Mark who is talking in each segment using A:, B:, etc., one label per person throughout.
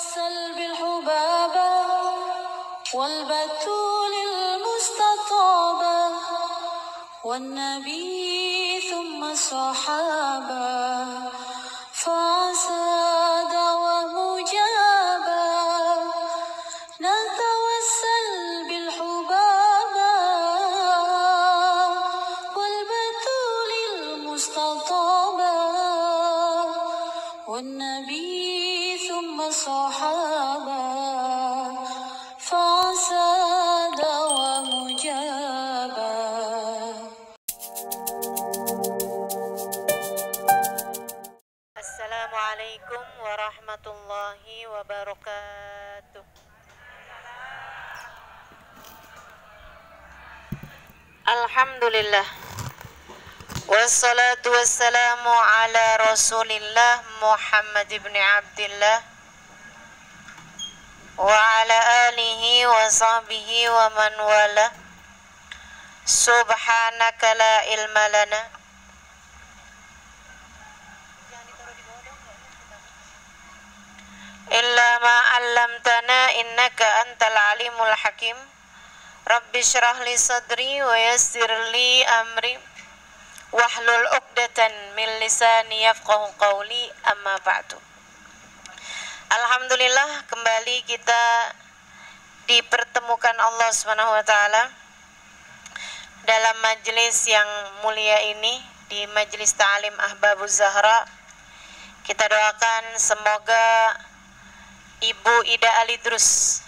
A: والسلب الحبابا والبتول المستطابة والنبي ثم الصحابة فعسى دوام مجابا نتوسل بالحبابا والبتول المستطابة والنبي ثم الصحابة فعسى دوام مجابا.
B: Assalamualaikum warahmatullahi wabarakatuh. Alhamdulillah. Wassalatu wassalamu ala Rasulillah Muhammad ibn Abdillah wa ala alihi wa sahbihi wa man wala. Subhanaka la ilma lana illa ma 'allamtana innaka antal alimul hakim. Rabbi shrah li sadri wa yassir li amri wahlul 'uqdatan min lisani yafqahu qawli, amma ba'du. Alhamdulillah, kembali kita dipertemukan Allah Subhanahu wa taala dalam majelis yang mulia ini, di majelis ta'lim Ahbabuz Zahra. Kita doakan semoga Ibu Ida Alidrus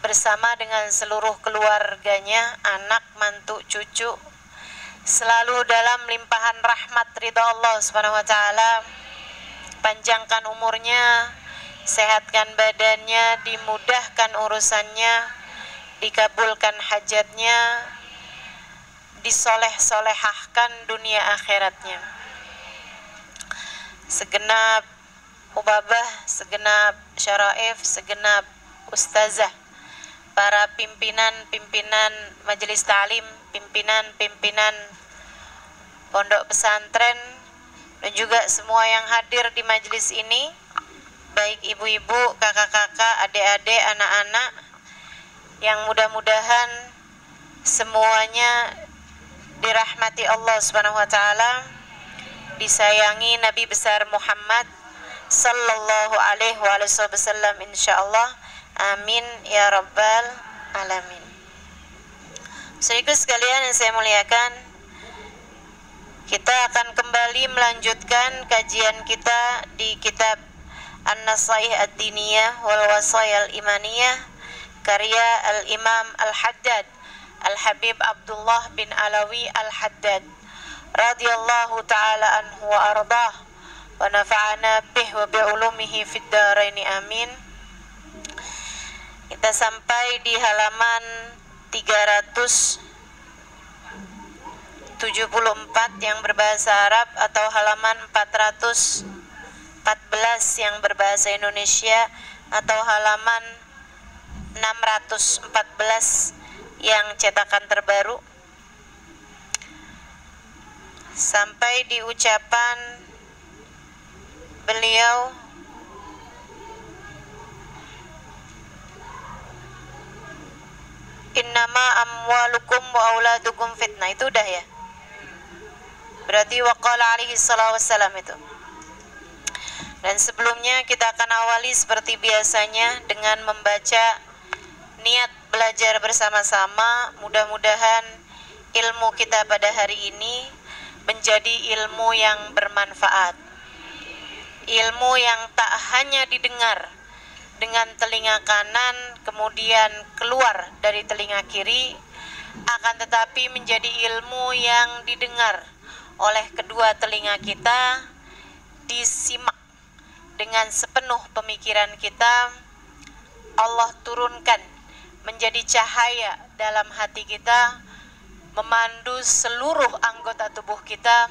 B: bersama dengan seluruh keluarganya, anak, mantu, cucu, selalu dalam limpahan rahmat ridha Allah Subhanahu wa taala. Panjangkan umurnya, sehatkan badannya, dimudahkan urusannya, dikabulkan hajatnya, disoleh-solehahkan dunia akhiratnya. Segenap ubabah, segenap syaraif, segenap ustazah, para pimpinan majelis ta'lim, pimpinan pondok pesantren, dan juga semua yang hadir di majelis ini, baik ibu-ibu, kakak-kakak, adik-adik, anak-anak, yang mudah-mudahan semuanya dirahmati Allah Subhanahu wa taala, disayangi Nabi besar Muhammad sallallahu alaihi wasallam insyaallah. Amin ya rabbal alamin. Saudaraku sekalian yang saya muliakan, kita akan kembali melanjutkan kajian kita di kitab An-Nasaih Ad-Diniyah wal Wasaya Al-Imaniyah karya Al-Imam Al-Haddad Al-Habib Abdullah bin Alawi Al-Haddad radhiyallahu ta'ala anhu wa ardah wa nafa'ana bih wa bi'ulumihi fid daraini amin. Kita sampai di halaman 374 yang berbahasa Arab, atau halaman 414 yang berbahasa Indonesia, atau halaman 614 yang cetakan terbaru, sampai di ucapan beliau, innama amwalukum wa auladukum fitnah. Itu udah ya, berarti waqala alaihi salatu wassalam itu. Dan sebelumnya kita akan awali seperti biasanya dengan membaca niat belajar bersama-sama. Mudah-mudahan ilmu kita pada hari ini menjadi ilmu yang bermanfaat, ilmu yang tak hanya didengar dengan telinga kanan kemudian keluar dari telinga kiri, akan tetapi menjadi ilmu yang didengar oleh kedua telinga kita, disimak dengan sepenuh pemikiran kita. Allah turunkan menjadi cahaya dalam hati kita, memandu seluruh anggota tubuh kita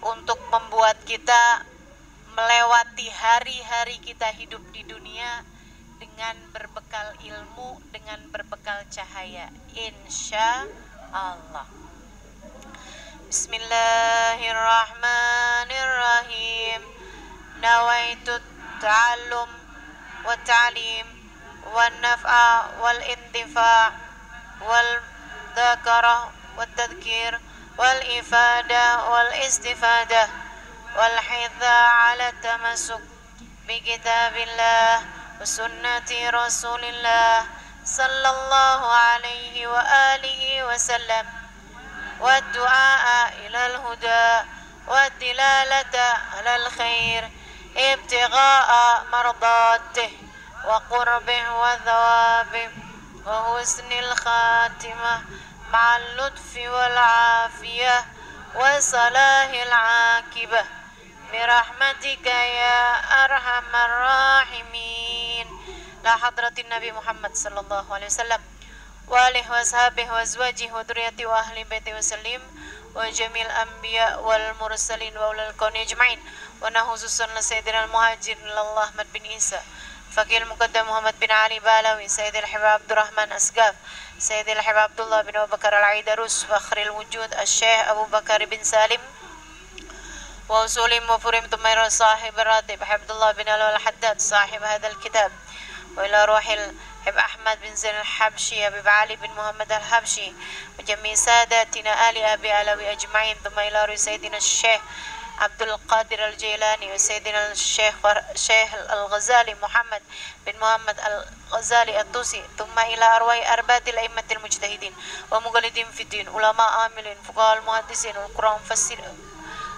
B: untuk membuat kita melewati hari-hari kita hidup di dunia dengan berbekal ilmu, dengan berbekal cahaya, insya Allah. Bismillahirrahmanirrahim. Nawaitu ta'allum والتعليم والنفع والانتفاع والذكر والتذكير والإفادة والاستفادة والحث على التمسك بكتاب الله وسنة رسول الله صلى الله عليه وآله وسلم والدعاء إلى الهدى والدلالة على الخير ابتغاء مرضاته وقربه وثوابه وحسن الخاتمة مع اللطف والعافية وصلاح العاقبة برحمتك يا أرحم الراحمين. لا حضرة النبي محمد صلى الله عليه وسلم وآله وأصحابه وأزواجه وذريته وأهل بيته وسلم وجميع الأنبياء والمرسلين وأولي الكون أجمعين. ونخصوصا لسيدنا المهاجر الله أحمد بن عيسى فقيه المقدم محمد بن علي بالاوي سيد الحباب عبد الرحمن أسقاف سيد الحباب عبد الله بن أبو بكر العيدروس فخر الوجود الشيخ أبو بكر بن سالم وأصولهم وفرهم ثم إلى صاحب الراتب عبد الله بن علي الحداد صاحب هذا الكتاب وإلى روح الحب أحمد بن زين الحبشي أبي علي بن محمد الحبشي وجميع ساداتنا آل أبي علوي أجمعين ثم إلى روح سيدنا الشيخ عبد القادر الجيلاني وسيدنا الشيخ الغزالي محمد بن محمد الغزالي الطوسي ثم إلى أرواح أرباب الأئمة المجتهدين ومقلدين في الدين علماء عاملين فقهاء المحدثين والقراء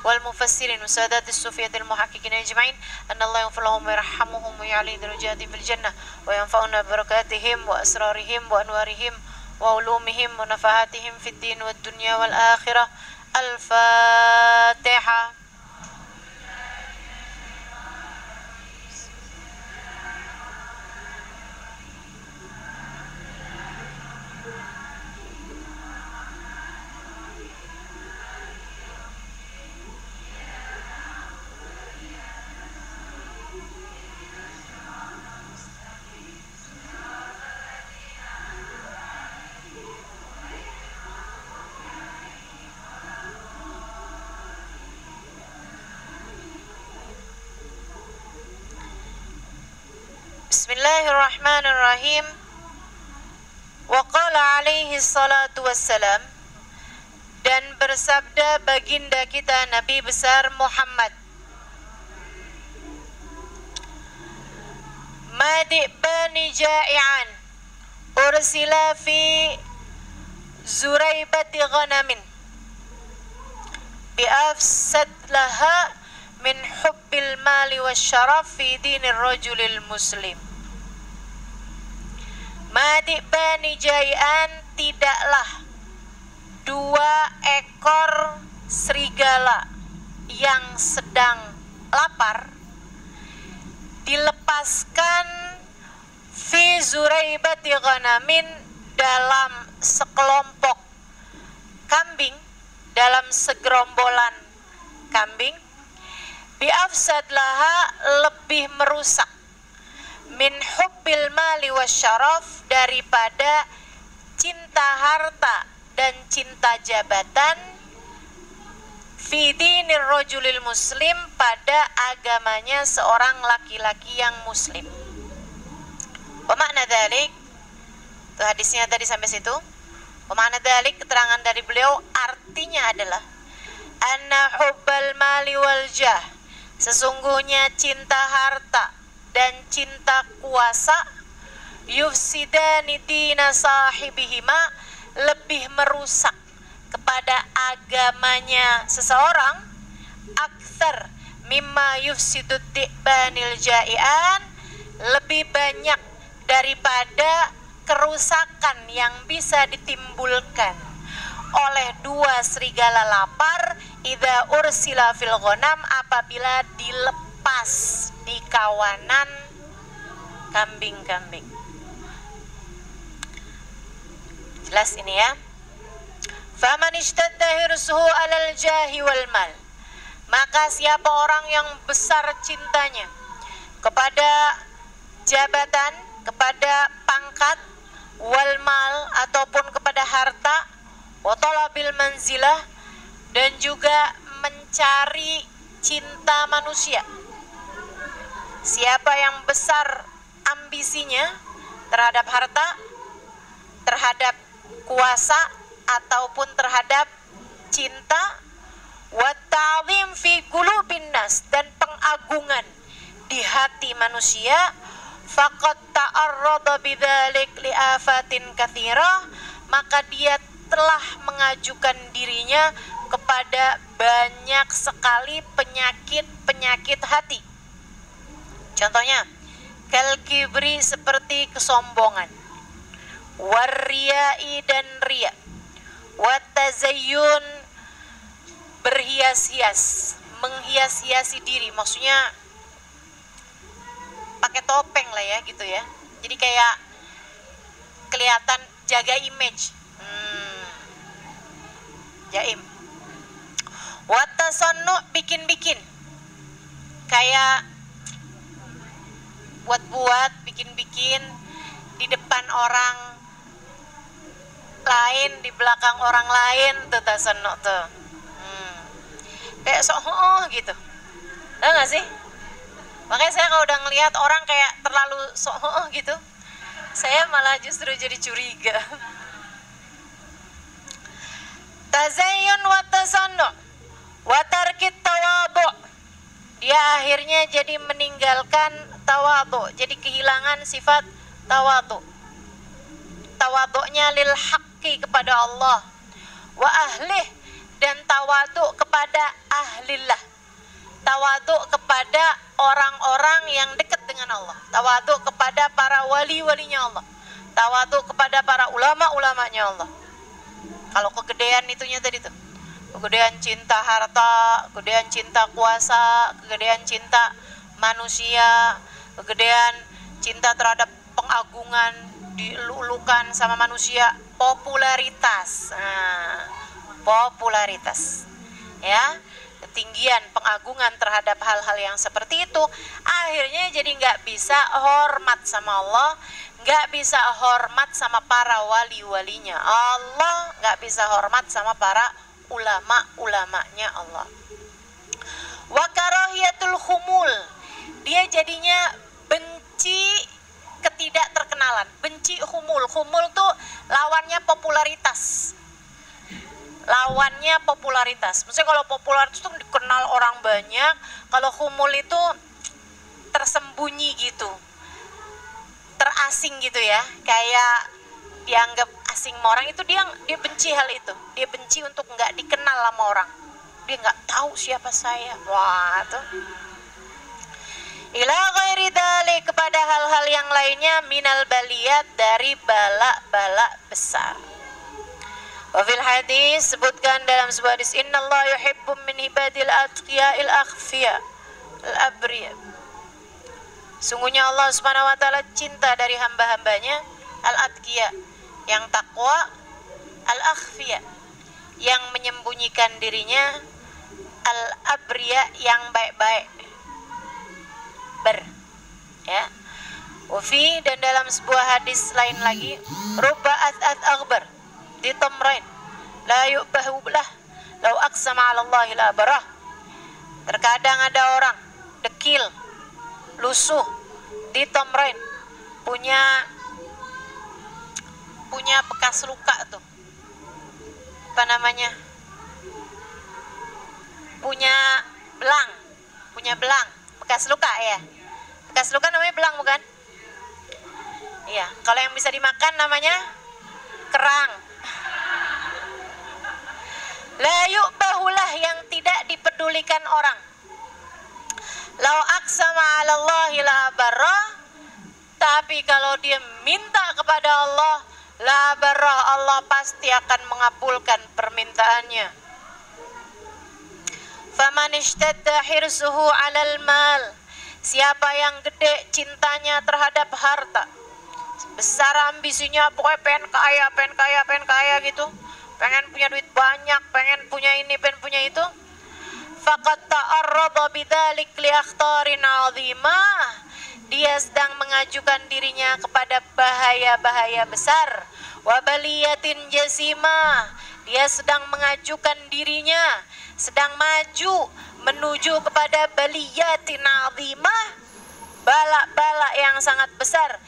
B: والمفسرين وسادات الصوفية المحققين أجمعين أن الله يغفر لهم ويرحمهم ويعلي درجاتهم في الجنة وينفعنا ببركاتهم وأسرارهم وأنوارهم وعلومهم ونفحاتهم في الدين والدنيا والآخرة. الفاتحة. Bismillahirrahmanirrahim. Wa qala alaihi salatu wassalam, dan bersabda baginda kita Nabi besar Muhammad, Madi bani ja'ian ursila fi zuraibati ghanamin bi'afsad laha min hubbil mali wasyaraf fi dinir rajulil muslim. Madi bani ja'ian, tidaklah 2 ekor serigala yang sedang lapar dilepaskan fi zuraibati ghanamin, dalam sekelompok kambing, dalam segerombolan kambing, bi'afsad laha, lebih merusak, min hubbil mali wasyaraf, daripada cinta harta dan cinta jabatan, fi dinir rajulil muslim, pada agamanya seorang laki-laki yang muslim. Wa makna dzalik, itu hadisnya tadi sampai situ. Wa makna dzalik, keterangan dari beliau artinya adalah anna hubbal mali wal jah, sesungguhnya cinta harta dan cinta kuasa, yufsidani dina sahibihima, lebih merusak kepada agamanya seseorang, aktsar mimma yufsidud di'banil ja'ian, lebih banyak daripada kerusakan yang bisa ditimbulkan oleh 2 serigala lapar, idza ursila fil ghanam, apabila dilepas di kawanan kambing-kambing. Jelas ini ya. Faman ishtadda hirsuhu alal jahi wal mal, maka siapa orang yang besar cintanya kepada jabatan, kepada pangkat, wal mal, ataupun kepada harta, wa talabil manzilah, dan juga mencari cinta manusia. Siapa yang besar terhadap harta, terhadap kuasa, ataupun terhadap cinta. Wa ta'zim fi qulubin nas, dan pengagungan di hati manusia. Faqad ta'arrada bidzalik li afatin katsirah, maka dia telah mengajukan dirinya kepada banyak sekali penyakit-penyakit hati. Contohnya, kal kibri, seperti kesombongan, warriyai, dan riya, watazayyun, berhias-hias, menghias-hiasi diri, maksudnya pakai topeng lah ya gitu ya. Jadi kayak kelihatan jaga image. Jaim. Watasannu, bikin-bikin. Kayak buat-buat, bikin-bikin di depan orang lain, di belakang orang lain, tuh tasannu tuh. Kayak sok gitu. Tahu gak sih? Makanya saya kalau udah ngelihat orang kayak terlalu sok gitu, saya malah justru jadi curiga. Tazayyun wa tasannu wa tarkit tawadhu, dia akhirnya jadi meninggalkan tawadhu, jadi kehilangan sifat tawadhu. Tawadhu'nya lil haqqi, kepada Allah, wa ahlih, dan tawadhu kepada ahlillah, tawadhu kepada orang-orang yang dekat dengan Allah, tawadhu kepada para wali-walinya Allah, tawadhu kepada para ulama-ulamanya Allah. Kalau kegedean itunya tadi tuh, kegedean cinta harta, kegedean cinta kuasa, kegedean cinta manusia, kegedean cinta terhadap pengagungan, dilulukan sama manusia, popularitas. Popularitas, ya, ketinggian pengagungan terhadap hal-hal yang seperti itu, akhirnya jadi nggak bisa hormat sama Allah, nggak bisa hormat sama para wali-walinya Allah, nggak bisa hormat sama para ulama-ulamanya Allah. Wa karahiyatul khumul, dia jadinya benci ketidakterkenalan, benci khumul. Khumul tuh lawannya popularitas. Lawannya popularitas. Maksudnya kalau popularitas itu dikenal orang banyak, kalau khumul itu tersembunyi gitu, terasing gitu ya, kayak dianggap asing sama orang, itu dia benci hal itu. Dia benci untuk nggak dikenal sama orang, dia nggak tahu siapa saya. Wah, tuh. Ila ghairi dzalik, kepada hal-hal yang lainnya, minal baliyat, dari bala-bala besar. Wafil hadis, sebutkan dalam sebuah hadis, innallaha yuhibbu min ibadil atqiya'il akhfiya al-abriya, sungguhnya Allah subhanahu wa ta'ala cinta dari hamba-hambanya al-atqiya, yang takwa, al-akhfiya, yang menyembunyikan dirinya, al-abriya, yang baik-baik, ya. Wafi, dan dalam sebuah hadis lain lagi, rubba ath akhbar di tamrain la yu'bahu lah lau aqsama 'ala Allah la barah. Terkadang ada orang dekil, lusuh di tamrain, punya bekas luka tuh, apa namanya, punya belang, bekas luka ya, bekas luka namanya belang bukan? Iya, kalau yang bisa dimakan namanya kerang. La yu'bahulah, yang tidak dipedulikan orang. Lau aqsama 'ala Allahi la barra, tapi kalau dia minta kepada Allah, la barra, Allah pasti akan mengabulkan permintaannya. Faman ishtadda hirsuhu 'alal mal, siapa yang gede cintanya terhadap harta, besar ambisinya, pokoknya pengen kaya gitu, pengen punya duit banyak, pengen punya ini, pengen punya itu, faqad ta'arrada bidzalik li akhtarin 'azimah, dia sedang mengajukan dirinya kepada bahaya-bahaya besar, wa baliyatin jasimah, dia sedang mengajukan dirinya, sedang maju menuju kepada baliyatin 'azimah, bala-bala yang sangat besar.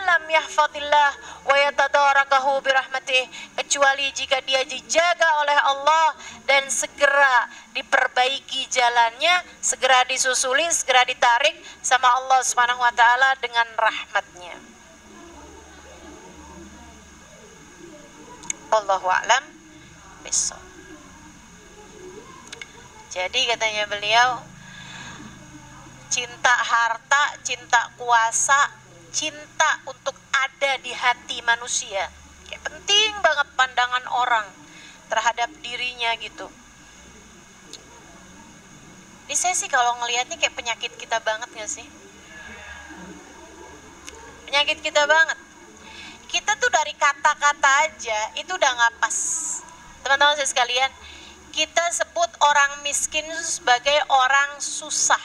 B: illam yahfadillah wa yatadarakahu birahmatih, kecuali jika dia dijaga oleh Allah dan segera diperbaiki jalannya, segera disusuli, segera ditarik sama Allah Subhanahu wa taala dengan rahmatnya. Wallahu a'lam bishawab. Jadi katanya beliau, cinta harta, cinta kuasa, cinta untuk ada di hati manusia, kayak penting banget pandangan orang terhadap dirinya gitu. Ini saya sih kalau ngelihatnya kayak penyakit kita banget gak sih? Penyakit kita banget. Kita tuh dari kata-kata aja itu udah gak pas. Teman-teman saya sekalian, kita sebut orang miskin sebagai orang susah.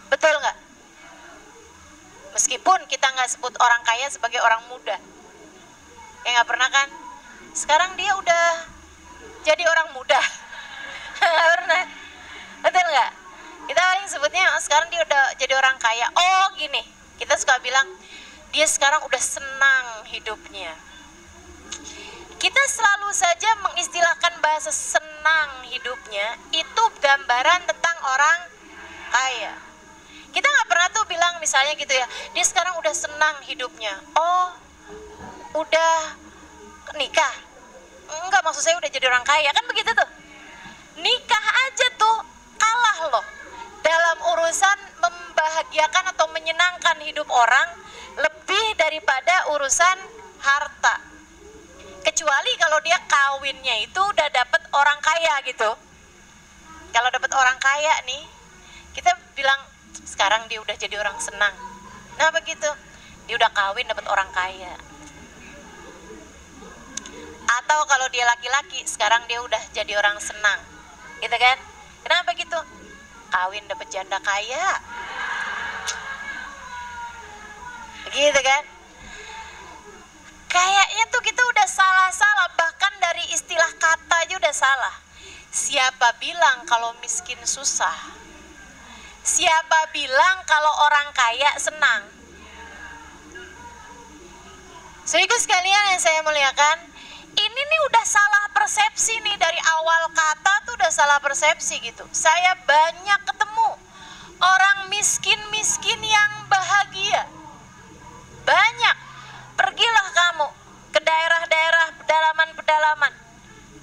B: Betul nggak? Meskipun kita nggak sebut orang kaya sebagai orang muda. Ya nggak pernah kan? Sekarang dia udah jadi orang muda. Nggak pernah. Betul nggak? Kita paling sebutnya sekarang dia udah jadi orang kaya. Oh gini, kita suka bilang dia sekarang udah senang hidupnya. Kita selalu saja mengistilahkan bahasa senang hidupnya itu gambaran tentang orang kaya. Kita nggak pernah tuh bilang misalnya gitu ya, dia sekarang udah senang hidupnya. Oh, udah nikah? Enggak, maksud saya udah jadi orang kaya, kan begitu tuh. Nikah aja tuh kalah loh dalam urusan membahagiakan atau menyenangkan hidup orang lebih daripada urusan harta. Kecuali kalau dia kawinnya itu udah dapet orang kaya gitu. Kalau dapet orang kaya nih, kita bilang sekarang dia udah jadi orang senang. Nah begitu, dia udah kawin dapet orang kaya. Atau kalau dia laki-laki, sekarang dia udah jadi orang senang, gitu kan? Kenapa gitu? Kawin dapet janda kaya, gitu kan? Kayaknya tuh kita udah salah-salah, bahkan dari istilah kata aja udah salah. Siapa bilang kalau miskin susah? Siapa bilang kalau orang kaya senang? Saudaraku sekalian yang saya muliakan, ini nih udah salah persepsi nih, dari awal kata tuh udah salah persepsi gitu. Saya banyak ketemu orang miskin-miskin yang bahagia. Banyak. Pergilah kamu ke daerah-daerah pedalaman-pedalaman.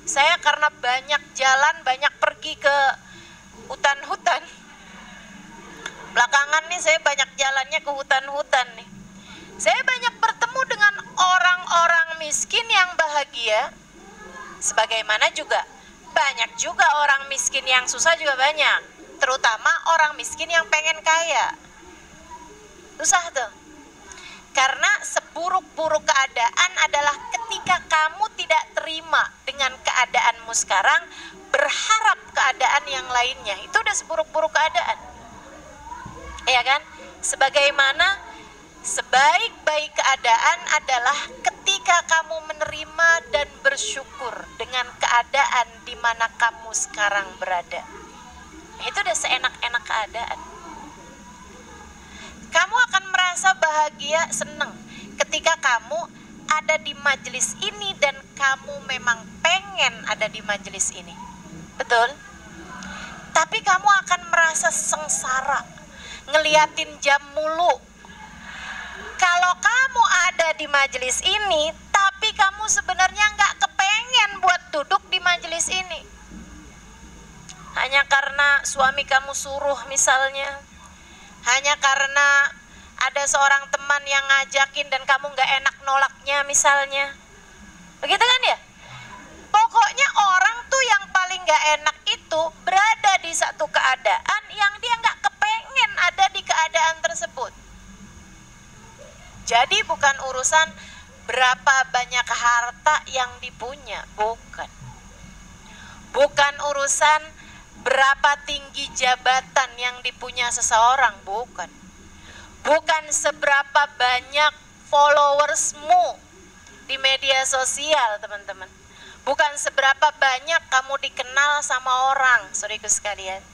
B: Saya karena banyak jalan, banyak pergi ke hutan-hutan. Belakangan nih saya banyak jalannya ke hutan-hutan nih. Saya banyak bertemu dengan orang-orang miskin yang bahagia. Sebagaimana juga banyak juga orang miskin yang susah juga banyak. Terutama orang miskin yang pengen kaya. Susah tuh. Karena seburuk-buruk keadaan adalah ketika kamu tidak terima dengan keadaanmu sekarang, berharap keadaan yang lainnya. Itu udah seburuk-buruk keadaan. Ya kan? Sebagaimana sebaik-baik keadaan adalah ketika kamu menerima dan bersyukur dengan keadaan di mana kamu sekarang berada. Itu udah seenak-enak keadaan. Kamu akan merasa bahagia, senang ketika kamu ada di majelis ini dan kamu memang pengen ada di majelis ini. Betul? Tapi kamu akan merasa sengsara, ngeliatin jam mulu. Kalau kamu ada di majelis ini, tapi kamu sebenarnya nggak kepengen buat duduk di majelis ini. Hanya karena suami kamu suruh misalnya. Hanya karena ada seorang teman yang ngajakin dan kamu gak enak nolaknya misalnya. Begitu kan ya? Pokoknya orang tuh yang paling gak enak itu berada di satu keadaan yang dia gak kepengen ada di keadaan tersebut. Jadi bukan urusan berapa banyak harta yang dipunya, bukan. Bukan urusan berapa tinggi jabatan yang dipunya seseorang, bukan. Bukan seberapa banyak followersmu di media sosial, teman-teman. Bukan seberapa banyak kamu dikenal sama orang, saudaraku sekalian.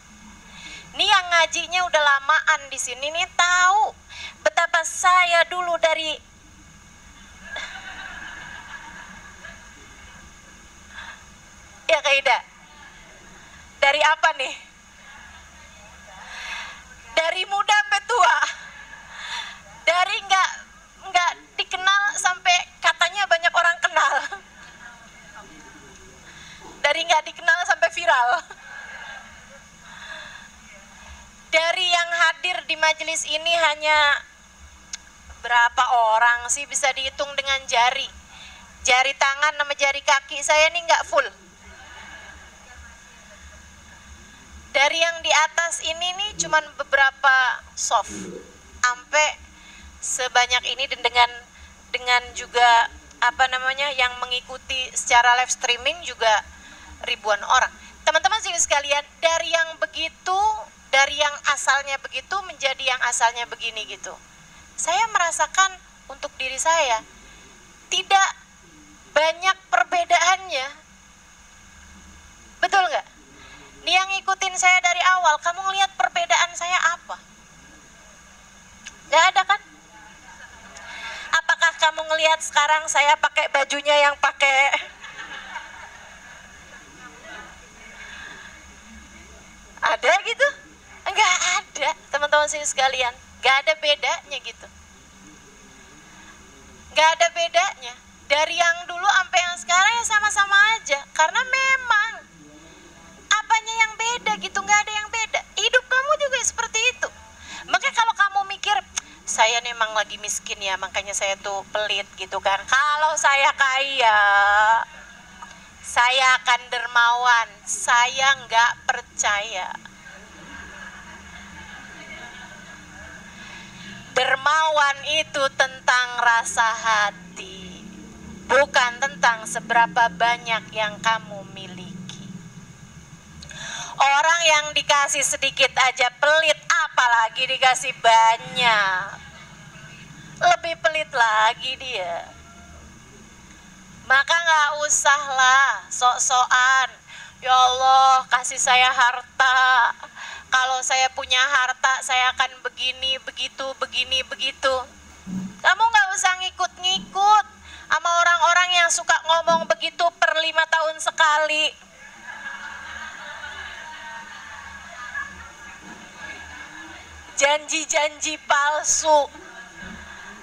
B: Nih yang ngajinya udah lamaan di sini nih tahu betapa saya dulu dari ya Kak Ida. Dari apa nih? Dari muda sampai tua. Dari nggak dikenal sampai katanya banyak orang kenal. Dari nggak dikenal sampai viral. Dari yang hadir di majelis ini hanya berapa orang sih, bisa dihitung dengan jari. Jari tangan sama jari kaki saya nih nggak full. Dari yang di atas ini nih cuman beberapa soft. Sampai sebanyak ini dan dengan juga apa namanya yang mengikuti secara live streaming juga ribuan orang. Teman-teman sih sekalian, dari yang begitu, dari yang asalnya begitu menjadi yang asalnya begini gitu. Saya merasakan untuk diri saya tidak banyak perbedaannya. Betul nggak? Nih yang ngikutin saya dari awal, kamu ngelihat perbedaan saya apa? Nggak ada kan? Apakah kamu ngelihat sekarang saya pakai bajunya yang pakai ada gitu? Enggak ada, teman-teman sini sekalian. Enggak ada bedanya gitu. Enggak ada bedanya. Dari yang dulu sampai yang sekarang ya sama-sama aja. Karena memang apanya yang beda gitu, enggak ada yang beda. Hidup kamu juga seperti itu. Makanya kalau kamu mikir, saya memang lagi miskin ya, makanya saya tuh pelit gitu kan. Kalau saya kaya, saya akan dermawan. Saya nggak percaya. Dermawan itu tentang rasa hati, bukan tentang seberapa banyak yang kamu miliki. Orang yang dikasih sedikit aja pelit, apalagi dikasih banyak. Lebih pelit lagi dia. Maka gak usah lah sok-sokan, ya Allah kasih saya harta, kalau saya punya harta saya akan begini, begitu, begini, begitu. Kamu gak usah ngikut-ngikut sama orang-orang yang suka ngomong begitu per 5 tahun sekali. Janji-janji palsu.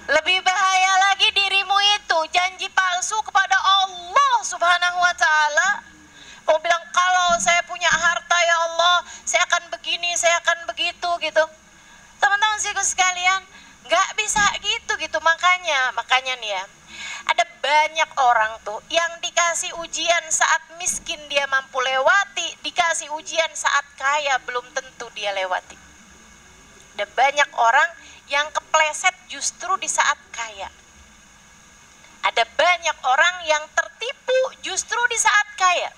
B: Lebih bahaya lagi dirimu itu janji palsu kepada Allah Subhanahu wa ta'ala. Kamu bilang kalau saya punya harta ya Allah, saya akan begini, saya akan begitu gitu. Teman-teman sekalian, nggak bisa gitu. Makanya nih ya, ada banyak orang tuh yang dikasih ujian saat miskin dia mampu lewati, dikasih ujian saat kaya belum tentu dia lewati. Ada banyak orang yang kepleset justru di saat kaya. Ada banyak orang yang tertipu justru di saat kaya.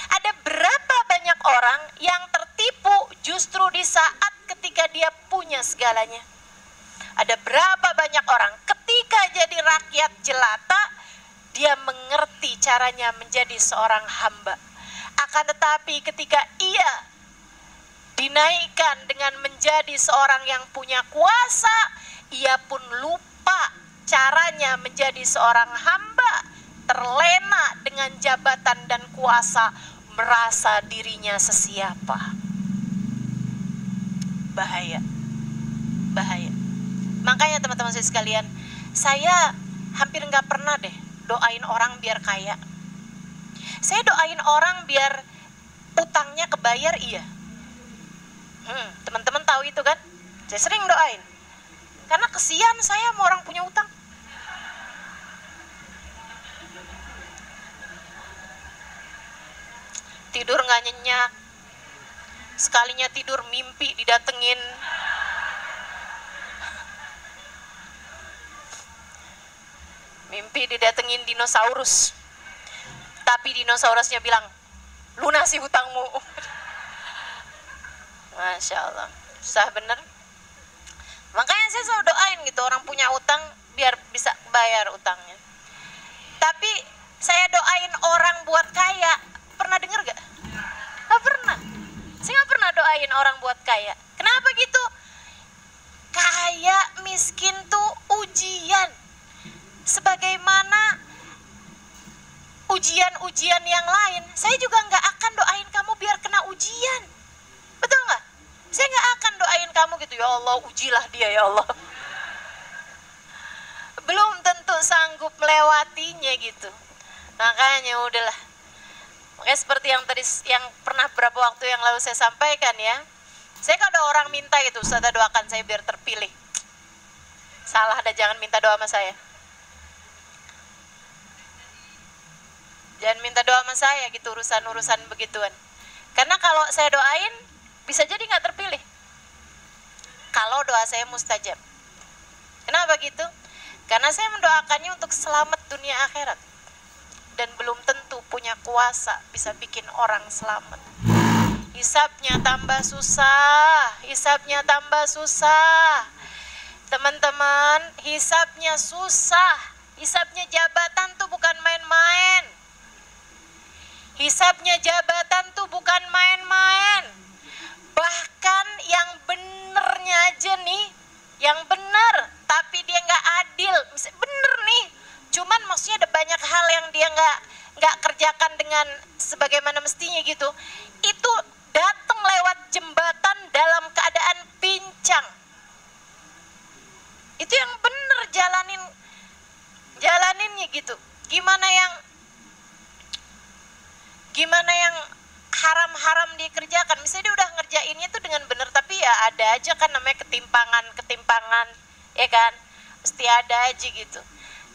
B: Ada berapa banyak orang yang tertipu justru di saat ketika dia punya segalanya. Ada berapa banyak orang ketika jadi rakyat jelata, dia mengerti caranya menjadi seorang hamba. Akan tetapi ketika ia dinaikkan dengan menjadi seorang yang punya kuasa, ia pun lupa caranya menjadi seorang hamba, terlena dengan jabatan dan kuasa, merasa dirinya sesiapa. Bahaya. Makanya teman-teman saya sekalian, saya hampir nggak pernah deh doain orang biar kaya. Saya doain orang biar utangnya kebayar, iya. Teman-teman tahu itu kan? Saya sering doain. Karena kesian saya sama orang punya utang. Tidur nggak nyenyak. Sekalinya tidur mimpi didatengin. Mimpi didatengin dinosaurus. Tapi dinosaurusnya bilang, lunasi hutangmu. Masya Allah, susah bener. Makanya saya selalu doain gitu, orang punya utang biar bisa bayar utangnya. Tapi saya doain orang buat kaya, pernah denger gak? Gak pernah. Saya gak pernah doain doain orang buat kaya. Kenapa gitu? Kaya miskin tuh ujian. Sebagaimana ujian-ujian yang lain, saya juga nggak akan doain kamu biar kena ujian. Betul nggak? Saya nggak akan doain kamu gitu, ya Allah ujilah dia ya Allah. Belum tentu sanggup melewatinya gitu. Makanya udahlah. Makanya seperti yang tadi, yang pernah beberapa waktu yang lalu saya sampaikan ya. Saya kalau ada orang minta gitu, Ustaz doakan saya biar terpilih. Salah, ada jangan minta doa sama saya. Jangan minta doa sama saya gitu, urusan-urusan begituan. Karena kalau saya doain, bisa jadi nggak terpilih. Kalau doa saya mustajab. Kenapa gitu? Karena saya mendoakannya untuk selamat dunia akhirat. Dan belum tentu punya kuasa bisa bikin orang selamat. Hisabnya tambah susah, hisabnya tambah susah. Teman-teman, hisabnya susah. Hisabnya jabatan tuh bukan main-main. Hisabnya jabatan tuh bukan main-main. Bahkan yang benernya aja nih, yang bener tapi dia nggak adil, bener nih, cuman maksudnya ada banyak hal yang dia nggak kerjakan dengan sebagaimana mestinya gitu, itu datang lewat jembatan dalam keadaan pincang. Itu yang bener jalaninnya gitu. Gimana yang haram-haram dikerjakan, misalnya dia udah ngerjainnya tuh dengan benar, tapi ya ada aja kan namanya ketimpangan, ya kan, mesti ada aja gitu.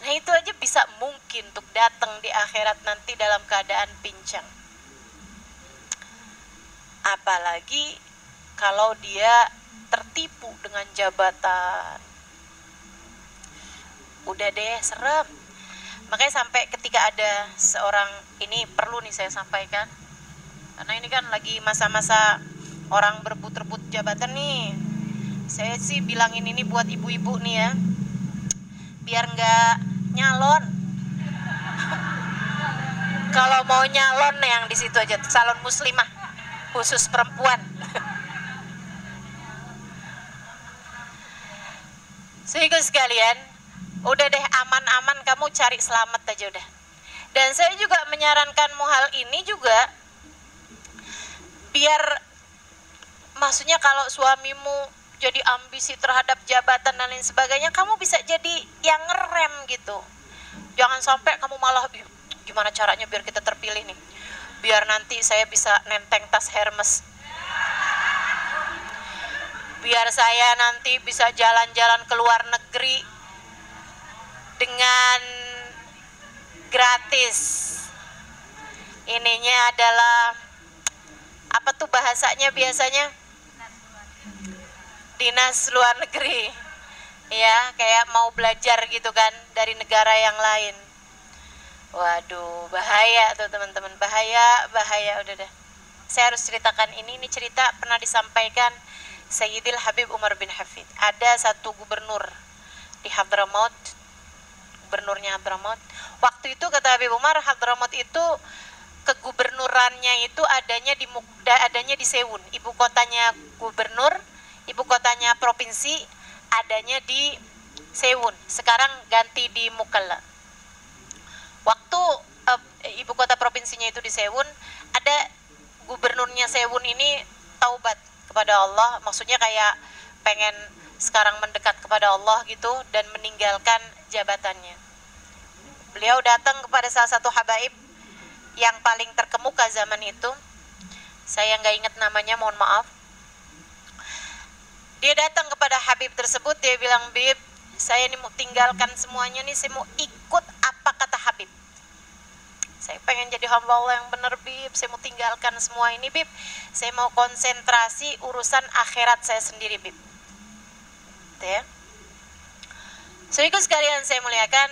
B: Nah itu aja bisa mungkin untuk datang di akhirat nanti dalam keadaan pincang. Apalagi kalau dia tertipu dengan jabatan, udah deh serem. Makanya sampai ketika ada seorang, ini perlu nih saya sampaikan, karena ini kan lagi masa-masa orang berebut-rebut jabatan nih. Saya sih bilangin ini buat ibu-ibu nih ya, biar nggak nyalon. Kalau mau nyalon yang di situ aja, salon muslimah khusus perempuan. Sehingga sekalian, udah deh aman-aman kamu cari selamat aja udah. Dan saya juga menyarankanmu hal ini juga biar, maksudnya kalau suamimu jadi ambisi terhadap jabatan dan lain sebagainya, kamu bisa jadi yang ngerem gitu. Jangan sampai kamu malah, gimana caranya biar kita terpilih nih, biar nanti saya bisa nenteng tas Hermes, biar saya nanti bisa jalan-jalan ke luar negeri dengan gratis. Ininya adalah apa tuh bahasanya biasanya, dinas luar negeri ya, kayak mau belajar gitu kan dari negara yang lain. Waduh, bahaya tuh teman-teman, bahaya udah deh. Saya harus ceritakan ini cerita pernah disampaikan Sayyidil Habib Umar bin Hafid. Ada satu gubernur di Hadramaut, gubernurnya Hadramaut. Waktu itu kata Habib Umar, Hadramaut itu kegubernurannya itu adanya di Sewun, ibu kotanya gubernur, ibu kotanya provinsi adanya di Sewun. Sekarang ganti di Mukalla. Waktu ibu kota provinsinya itu di Sewun, ada gubernurnya Sewun ini taubat kepada Allah, maksudnya kayak pengen sekarang mendekat kepada Allah gitu dan meninggalkan jabatannya. Beliau datang kepada salah satu habaib yang paling terkemuka zaman itu, saya nggak ingat namanya, mohon maaf. Dia datang kepada Habib tersebut, dia bilang, Bib, saya ini mau tinggalkan semuanya nih, saya mau ikut apa kata Habib. Saya pengen jadi hamba Allah yang benar, Bib, saya mau tinggalkan semua ini, Bib, saya mau konsentrasi urusan akhirat saya sendiri, Bib. Gitu ya. Saudaraku sekalian saya muliakan,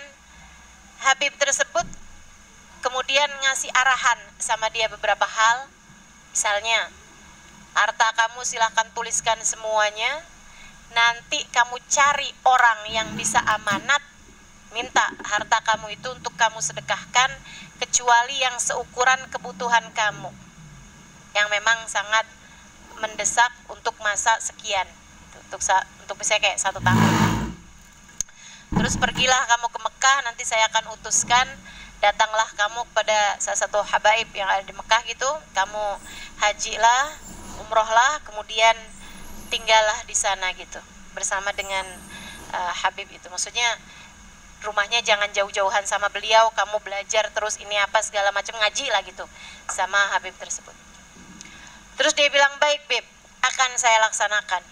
B: Habib tersebut kemudian ngasih arahan sama dia beberapa hal. Misalnya, harta kamu silahkan tuliskan semuanya, nanti kamu cari orang yang bisa amanat, minta harta kamu itu untuk kamu sedekahkan, kecuali yang seukuran kebutuhan kamu, yang memang sangat mendesak untuk masa sekian, untuk misalnya kayak 1 tahun. Terus pergilah kamu ke Mekah, nanti saya akan utuskan, datanglah kamu kepada salah satu habaib yang ada di Mekah gitu, kamu hajilah, umrohlah, kemudian tinggallah di sana gitu bersama dengan Habib itu. Maksudnya rumahnya jangan jauh-jauhan sama beliau, kamu belajar terus ini apa segala macam, ngaji lah gitu sama Habib tersebut. Terus dia bilang, baik Bib, akan saya laksanakan.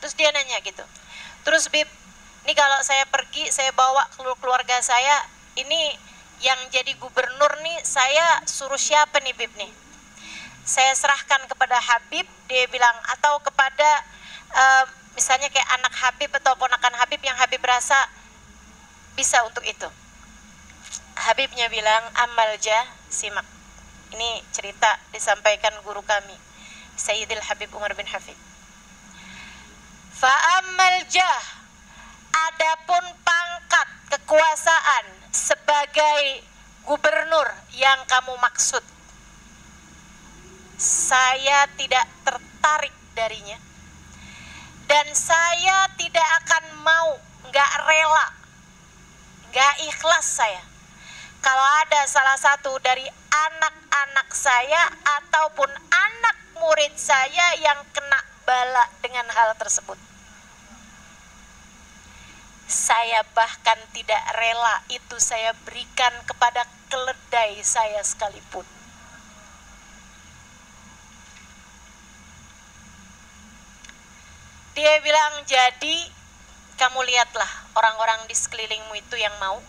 B: Terus dia nanya gitu, terus Bib, ini kalau saya pergi, saya bawa keluarga saya, ini yang jadi gubernur nih, saya suruh siapa nih Bib nih? Saya serahkan kepada Habib, dia bilang, atau kepada misalnya kayak anak Habib atau ponakan Habib yang Habib rasa bisa untuk itu. Habibnya bilang, Amalja, simak. Ini cerita disampaikan guru kami, Sayyidil Habib Umar bin Hafid. Fa'amalja, adapun pangkat kekuasaan sebagai gubernur yang kamu maksud, saya tidak tertarik darinya. Dan saya tidak akan mau, gak rela, gak ikhlas saya kalau ada salah satu dari anak-anak saya ataupun anak murid saya yang kena bala dengan hal tersebut. Saya bahkan tidak rela itu saya berikan kepada keledai saya sekalipun. Dia bilang, jadi kamu lihatlah orang-orang di sekelilingmu itu yang mau.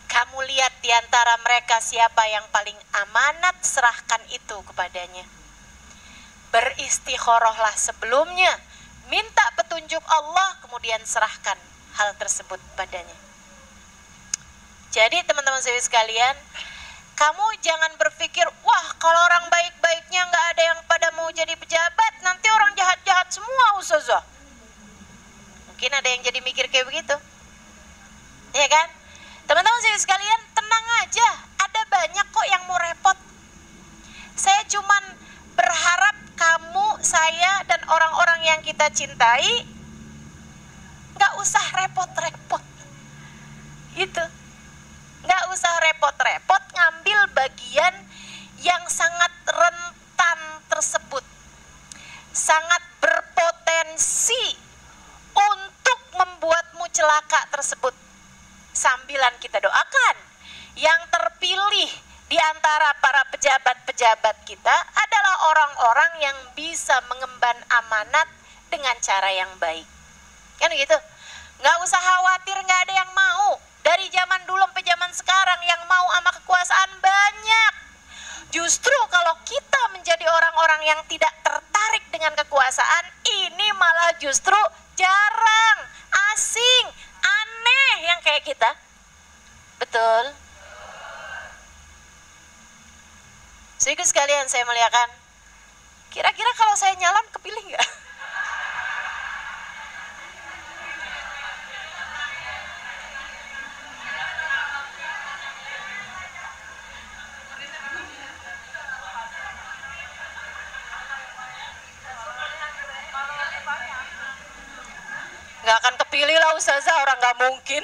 B: Kamu lihat di antara mereka siapa yang paling amanat, serahkan itu kepadanya. Beristikharahlah sebelumnya, minta petunjuk Allah, kemudian serahkan hal tersebut padanya. Jadi teman-teman saya sekalian, kamu jangan berpikir, wah kalau orang baik-baiknya nggak ada yang pada mau jadi pejabat, nanti orang jahat-jahat semua ustazah. Mungkin ada yang jadi mikir kayak begitu, ya kan? Teman-teman saya sekalian, tenang aja, ada banyak kok yang mau repot. Saya cuman berharap kamu, saya, dan orang-orang yang kita cintai nggak usah repot-repot, gitu. Nggak usah repot-repot ngambil bagian yang sangat rentan tersebut, sangat berpotensi untuk membuatmu celaka tersebut. Sambilan kita doakan yang terpilih di antara para pejabat-pejabat kita adalah orang-orang yang bisa mengemban amanat dengan cara yang baik, kan gitu. Nggak usah khawatir, nggak ada yang mau. Dari zaman dulu sampai zaman sekarang yang mau sama kekuasaan banyak. Justru kalau kita menjadi orang-orang yang tidak tertarik dengan kekuasaan, ini malah justru jarang, asing, aneh yang kayak kita. Betul? Sehingga sekalian saya muliakan, kira-kira kalau saya nyalon kepilih nggak? Nggak akan kepilih lah ustazah, orang nggak mungkin.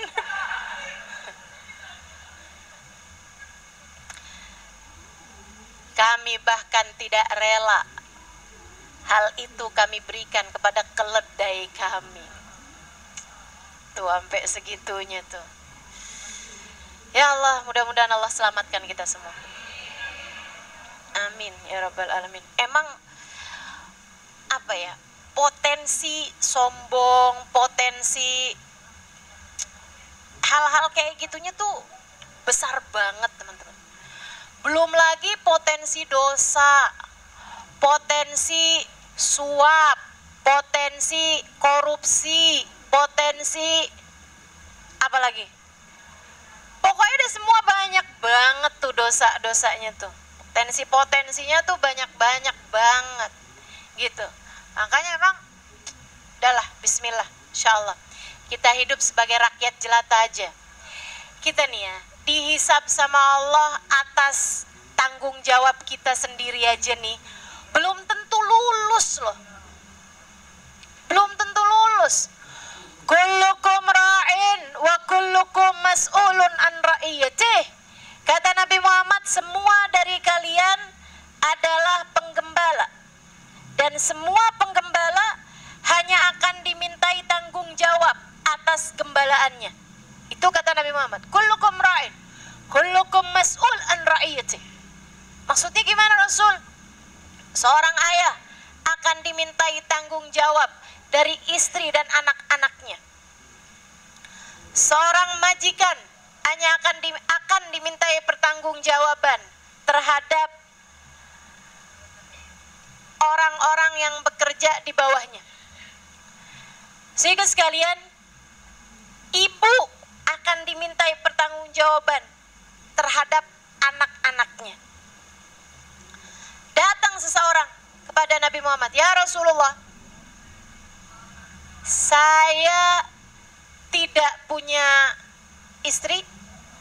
B: Kami bahkan tidak rela hal itu kami berikan kepada keledai kami. Tuh sampai segitunya tuh. Ya Allah, mudah-mudahan Allah selamatkan kita semua. Amin ya rabbal alamin. Emang apa ya, potensi sombong, potensi hal-hal kayak gitunya tuh besar banget teman-teman. Belum lagi potensi dosa, potensi suap, potensi korupsi, potensi apa lagi? Pokoknya udah semua banyak banget tuh dosa-dosanya tuh. Potensinya tuh banyak-banyak banget gitu. Makanya emang udahlah, bismillah, insyaallah kita hidup sebagai rakyat jelata aja. Kita nih ya dihisab sama Allah atas tanggung jawab kita sendiri aja nih. Belum tentu lulus loh. Belum tentu lulus. Kullukum ra'in wa kullukum mas'ulun an ra'iyatih. Kata Nabi Muhammad, semua dari kalian adalah penggembala. Dan semua penggembala hanya akan dimintai tanggung jawab atas gembalaannya. Itu kata Nabi Muhammad. Kullukum ra'in, kullukum mas'ul an ra'iyatih. Maksudnya gimana Rasul? Seorang ayah akan dimintai tanggung jawab dari istri dan anak-anaknya. Seorang majikan hanya akan dimintai pertanggungjawaban terhadap orang-orang yang bekerja di bawahnya. Sehingga sekalian, ibu akan dimintai pertanggungjawaban terhadap anak-anaknya. Datang seseorang kepada Nabi Muhammad, ya Rasulullah, saya tidak punya istri,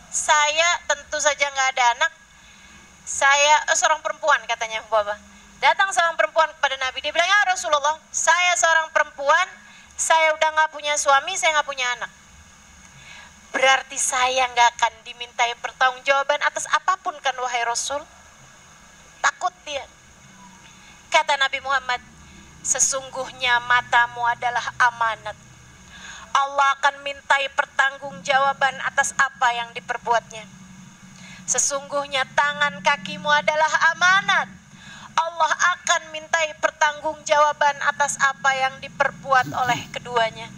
B: saya tentu saja nggak ada anak, saya seorang perempuan katanya Bapak. Datang seorang perempuan kepada Nabi, dia bilang, ya Rasulullah, saya seorang perempuan, saya udah nggak punya suami, saya nggak punya anak. Berarti saya nggak akan dimintai pertanggungjawaban atas apapun kan wahai Rasul? Takut dia. Kata Nabi Muhammad, sesungguhnya matamu adalah amanat. Allah akan mintai pertanggungjawaban atas apa yang diperbuatnya. Sesungguhnya tangan kakimu adalah amanat. Allah akan mintai pertanggungjawaban atas apa yang diperbuat oleh keduanya.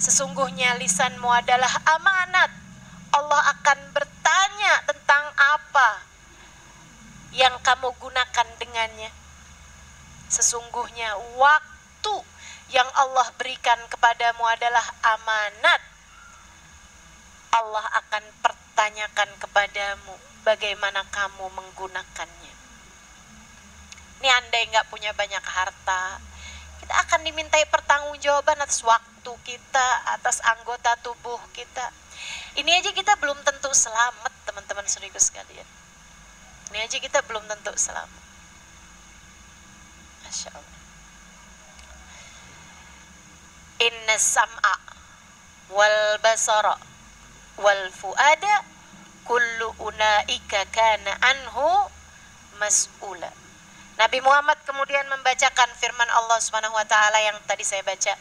B: Sesungguhnya lisanmu adalah amanat. Allah akan bertanya tentang apa yang kamu gunakan dengannya. Sesungguhnya waktu yang Allah berikan kepadamu adalah amanat. Allah akan pertanyakan kepadamu bagaimana kamu menggunakannya. Ini andai nggak punya banyak harta, kita akan dimintai pertanggungjawaban atas waktu kita, atas anggota tubuh kita. Ini aja kita belum tentu selamat, teman-teman saudaraku sekalian. Ini aja kita belum tentu selamat. Masya Allah. Inna sam'a wal basara wal fuada kullu unaika kana anhu mas'ula. Nabi Muhammad kemudian membacakan firman Allah Subhanahu wa taala yang tadi saya baca.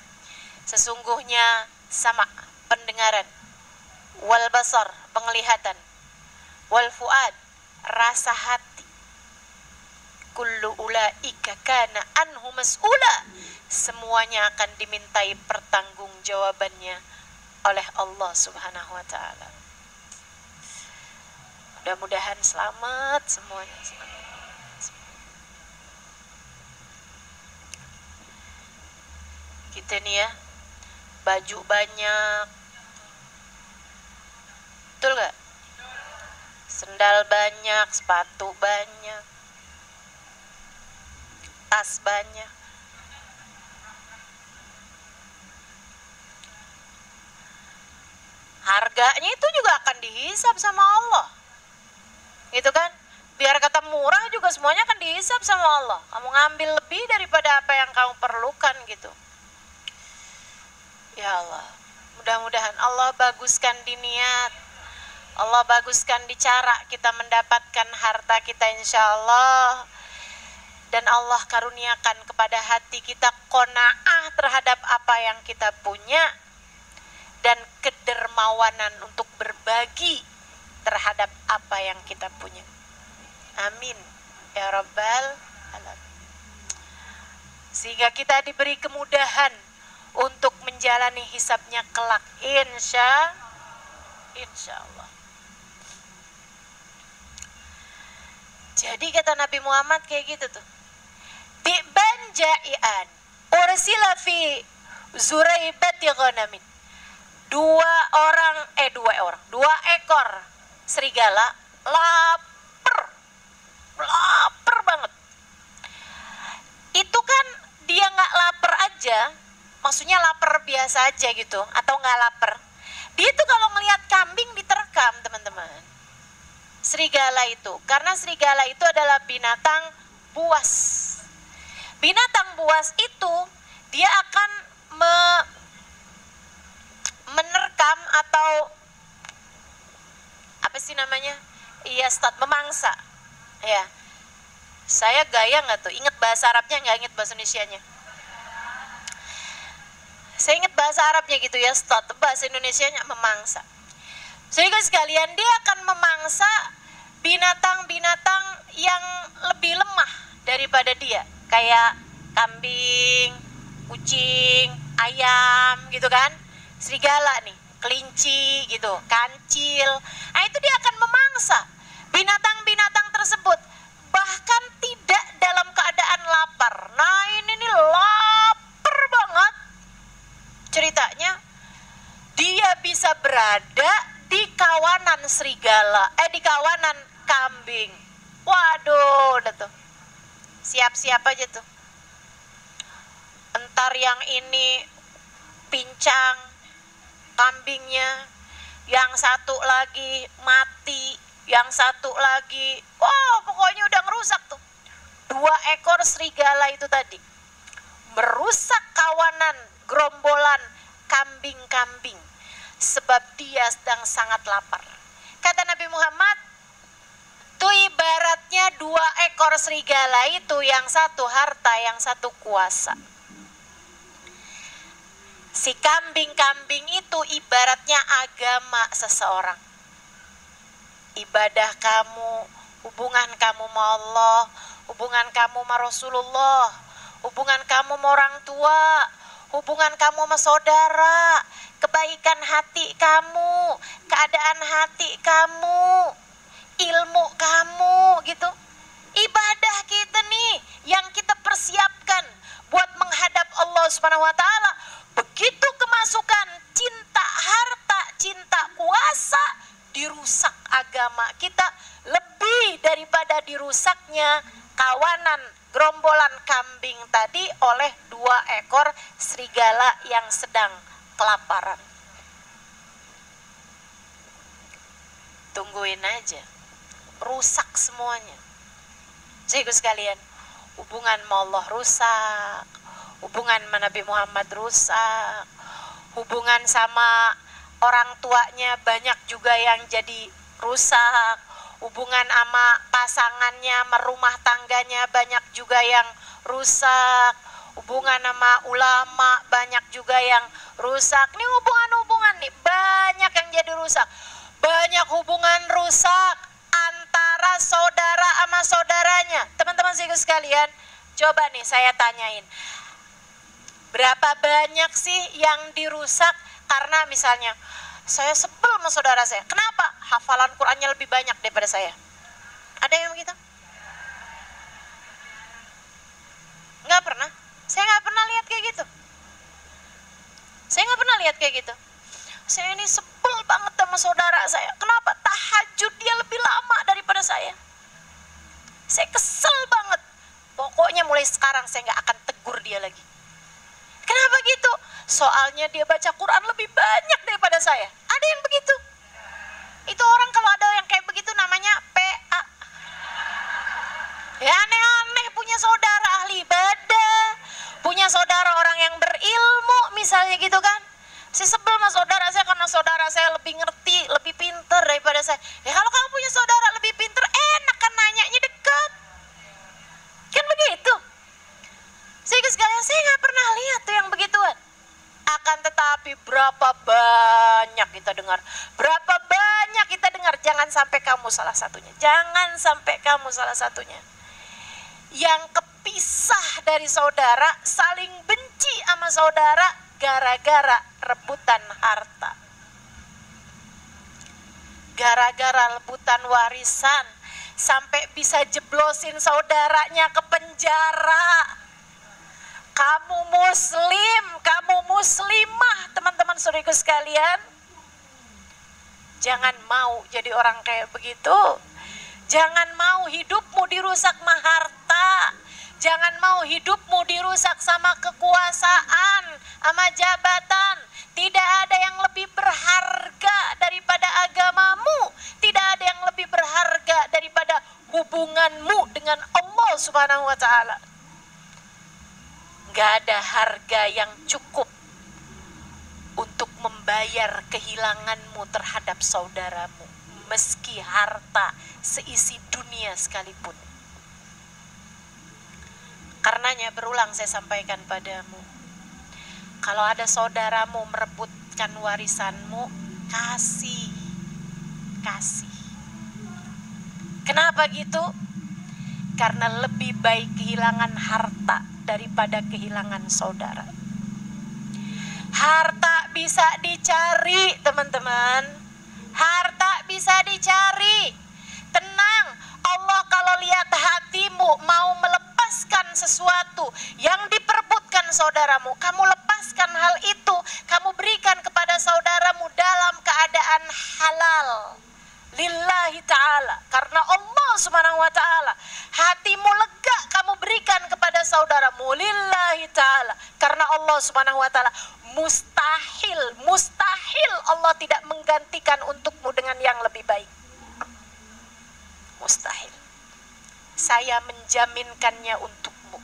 B: Sesungguhnya sama pendengaran, wal basar penglihatan, wal fuad rasa hati, kullu ulaika kana anhu mas'ula, semuanya akan dimintai pertanggungjawabannya oleh Allah Subhanahu wa taala. Mudah-mudahan selamat semuanya. Kita nih ya, baju banyak, betul gak? Sendal banyak, sepatu banyak, tas banyak. Harganya itu juga akan dihisab sama Allah, gitu kan? Biar kata murah juga semuanya akan dihisab sama Allah. Kamu ngambil lebih daripada apa yang kamu perlukan gitu. Ya Allah, mudah-mudahan Allah baguskan di niat, Allah baguskan di cara kita mendapatkan harta kita insya Allah. Dan Allah karuniakan kepada hati kita qanaah terhadap apa yang kita punya, dan kedermawanan untuk berbagi terhadap apa yang kita punya. Amin ya Rabbal alamin. Sehingga kita diberi kemudahan untuk menjalani hisabnya kelak insya Allah. Jadi kata Nabi Muhammad kayak gitu tuh, Di'ban ja'ian ursila fi zuraibati ghanamin. Dua ekor serigala lapar banget. Itu kan dia nggak lapar aja, maksudnya lapar biasa aja gitu, atau nggak lapar. Dia tuh kalau ngelihat kambing diterkam teman-teman. Serigala itu, karena serigala itu adalah binatang buas. Binatang buas itu dia akan menerkam atau apa sih namanya? Iya, memangsa. Ya. Saya gaya nggak tuh? Ingat bahasa Arabnya nggak, ingat bahasa Indonesianya? Saya ingat bahasa Arabnya gitu ya, bahasa Indonesianya memangsa. Sehingga sekalian dia akan memangsa binatang-binatang yang lebih lemah daripada dia, kayak kambing, kucing, ayam gitu kan, serigala nih, kelinci gitu, kancil. Nah itu dia akan memangsa binatang-binatang tersebut, bahkan tidak dalam keadaan lapar. Nah ini nih lapar banget ceritanya, dia bisa berada di kawanan serigala, di kawanan kambing. Waduh, udah tuh, siap-siap aja tuh. Entar yang ini pincang kambingnya, yang satu lagi mati, yang satu lagi, pokoknya udah ngerusak tuh. 2 ekor serigala itu tadi merusak kawanan gerombolan kambing-kambing sebab dia sedang sangat lapar. Kata Nabi Muhammad, tuh ibaratnya 2 ekor serigala itu, yang satu harta, yang satu kuasa. Si kambing-kambing itu ibaratnya agama seseorang. Ibadah kamu, hubungan kamu sama Allah, hubungan kamu sama Rasulullah, hubungan kamu sama orang tua, hubungan kamu sama saudara, kebaikan hati kamu, keadaan hati kamu, ilmu kamu gitu. Ibadah kita nih yang kita persiapkan buat menghadap Allah Subhanahu wa taala. Begitu kemasukan cinta harta, cinta kuasa, dirusak agama kita lebih daripada dirusaknya kawanan gerombolan kambing tadi oleh 2 ekor serigala yang sedang kelaparan. Tungguin aja, rusak semuanya. Jadi sekalian, hubungan sama Allah rusak, hubungan sama Nabi Muhammad rusak, hubungan sama orang tuanya banyak juga yang jadi rusak, hubungan sama pasangannya, sama rumah tangganya banyak juga yang rusak, hubungan sama ulama banyak juga yang rusak. Nih hubungan-hubungan nih banyak yang jadi rusak. Banyak hubungan rusak antara saudara sama saudaranya. Teman-teman sekalian, coba nih saya tanyain, berapa banyak sih yang dirusak karena misalnya saya sebel sama saudara saya. Kenapa? Hafalan Qur'annya lebih banyak daripada saya. Ada yang begitu? Nggak pernah. Saya nggak pernah lihat kayak gitu. Saya nggak pernah lihat kayak gitu. Saya ini sebel banget sama saudara saya. Kenapa? Tahajud dia lebih lama daripada saya. Saya kesel banget. Pokoknya mulai sekarang saya nggak akan tegur dia lagi. Kenapa gitu? Soalnya dia baca Quran lebih banyak daripada saya. Ada yang begitu? Itu orang kalau ada yang kayak begitu namanya PA. Ya aneh-aneh, punya saudara ahli ibadah, punya saudara orang yang berilmu misalnya gitu kan. Saya sebel sama saudara saya karena saudara saya lebih ngerti, lebih pinter daripada saya. Ya kalau kamu punya saudara lebih pinter, enak kan nanyanya dekat. Kan begitu. Sehingga sekalian saya nggak pernah lihat tuh yang begituan. Akan tetapi berapa banyak kita dengar, berapa banyak kita dengar, jangan sampai kamu salah satunya, jangan sampai kamu salah satunya. Yang kepisah dari saudara, saling benci sama saudara gara-gara rebutan harta. Gara-gara rebutan warisan, sampai bisa jeblosin saudaranya ke penjara. Kamu muslim, kamu muslimah, teman-teman saudaraku sekalian. Jangan mau jadi orang kayak begitu. Jangan mau hidupmu dirusak sama harta. Jangan mau hidupmu dirusak sama kekuasaan, sama jabatan. Tidak ada yang lebih berharga daripada agamamu. Tidak ada yang lebih berharga daripada hubunganmu dengan Allah Subhanahu wa ta'ala. Gak ada harga yang cukup untuk membayar kehilanganmu terhadap saudaramu, meski harta seisi dunia sekalipun. Karenanya berulang saya sampaikan padamu, kalau ada saudaramu merebutkan warisanmu, kasih. Kenapa gitu? Karena lebih baik kehilangan harta daripada kehilangan saudara. Harta bisa dicari, teman-teman. Harta bisa dicari. Tenang, Allah kalau lihat hatimu mau melepaskan sesuatu yang diperebutkan saudaramu, kamu lepaskan hal itu, kamu berikan kepada saudaramu dalam keadaan halal. Lillahi ta'ala, karena Allah Subhanahu wa ta'ala. Hatimu lega, kamu berikan kepada saudaramu lillahi ta'ala, karena Allah Subhanahu wa ta'ala. Mustahil Allah tidak menggantikan untukmu dengan yang lebih baik. Mustahil. Saya menjaminkannya untukmu.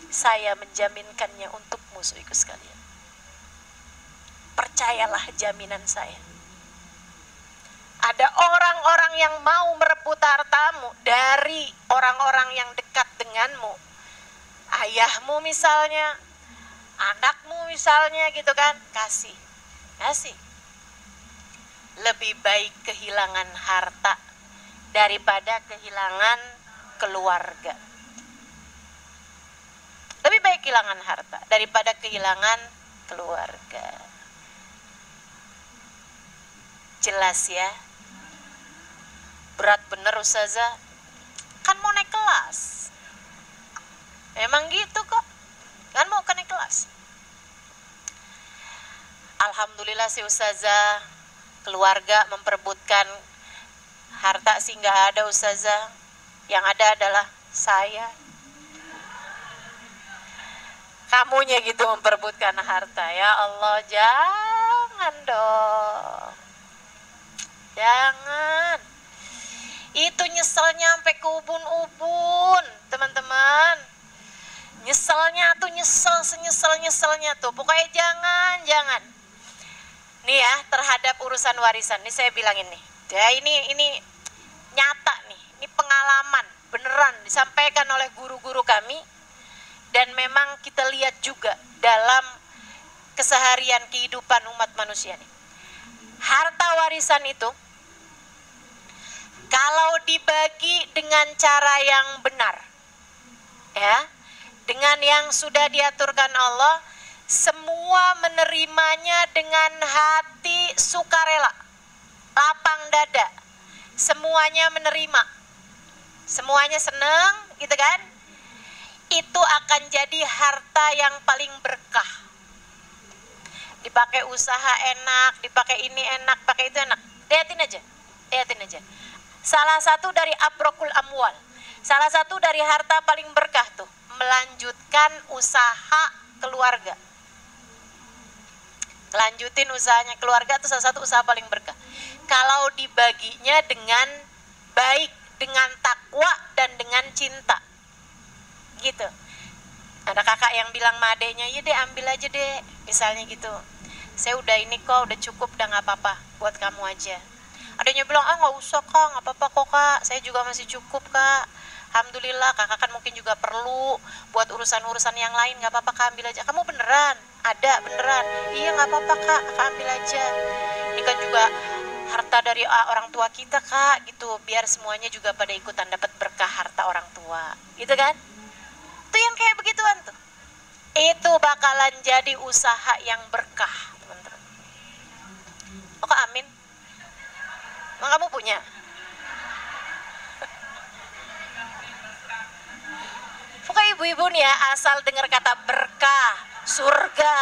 B: Saya menjaminkannya untukmu, saudaraku sekalian. Percayalah jaminan saya. Ada orang-orang yang mau merebut hartamu dari orang-orang yang dekat denganmu. Ayahmu misalnya, anakmu misalnya gitu kan, kasih. Lebih baik kehilangan harta daripada kehilangan keluarga. Lebih baik kehilangan harta daripada kehilangan keluarga. Jelas ya? Berat bener Ustazah, kan mau naik kelas. Emang gitu kok, kan mau naik kelas. Alhamdulillah si Ustazah, keluarga memperebutkan harta sih nggak ada Ustazah. Yang ada adalah saya. Kamunya gitu memperebutkan harta. Ya Allah, jangan dong. Jangan. Itu nyeselnya sampai ke ubun-ubun, teman-teman. Nyeselnya tuh senyesel-nyeselnya tuh. Pokoknya jangan. Nih ya, terhadap urusan warisan. Nih saya bilangin nih. Ya ini nyata nih. Ini pengalaman beneran disampaikan oleh guru-guru kami. Dan memang kita lihat juga dalam keseharian kehidupan umat manusia nih. Harta warisan itu kalau dibagi dengan cara yang benar, ya, dengan yang sudah diaturkan Allah, semua menerimanya dengan hati sukarela, lapang dada, semuanya menerima, semuanya senang, gitu kan? Itu akan jadi harta yang paling berkah. Dipakai usaha enak, dipakai ini enak, pakai itu enak. Lihatin aja. Salah satu dari abrokul amwal, salah satu dari harta paling berkah tuh, melanjutkan usaha keluarga. Lanjutin usahanya keluarga itu salah satu usaha paling berkah. Kalau dibaginya dengan baik, dengan takwa dan dengan cinta. Gitu. Ada kakak yang bilang sama adeknya, "Iya deh, ambil aja deh." Misalnya gitu. "Saya udah ini kok, udah cukup, udah gak apa-apa, buat kamu aja." Adanya bilang, "Gak usah kak, gak apa-apa kok kak, saya juga masih cukup kak. Alhamdulillah, kakak kan mungkin juga perlu buat urusan-urusan yang lain, gak apa-apa kak, ambil aja." "Kamu beneran? Ada beneran?" "Iya gak apa-apa kak, kakak ambil aja. Ini kan juga harta dari orang tua kita kak," gitu, biar semuanya juga pada ikutan dapat berkah harta orang tua. Gitu kan? Itu yang kayak begituan tuh. Itu bakalan jadi usaha yang berkah, teman-teman. Oh kok amin? Emang kamu punya? Pokoknya ibu-ibu nih ya, asal dengar kata berkah, surga,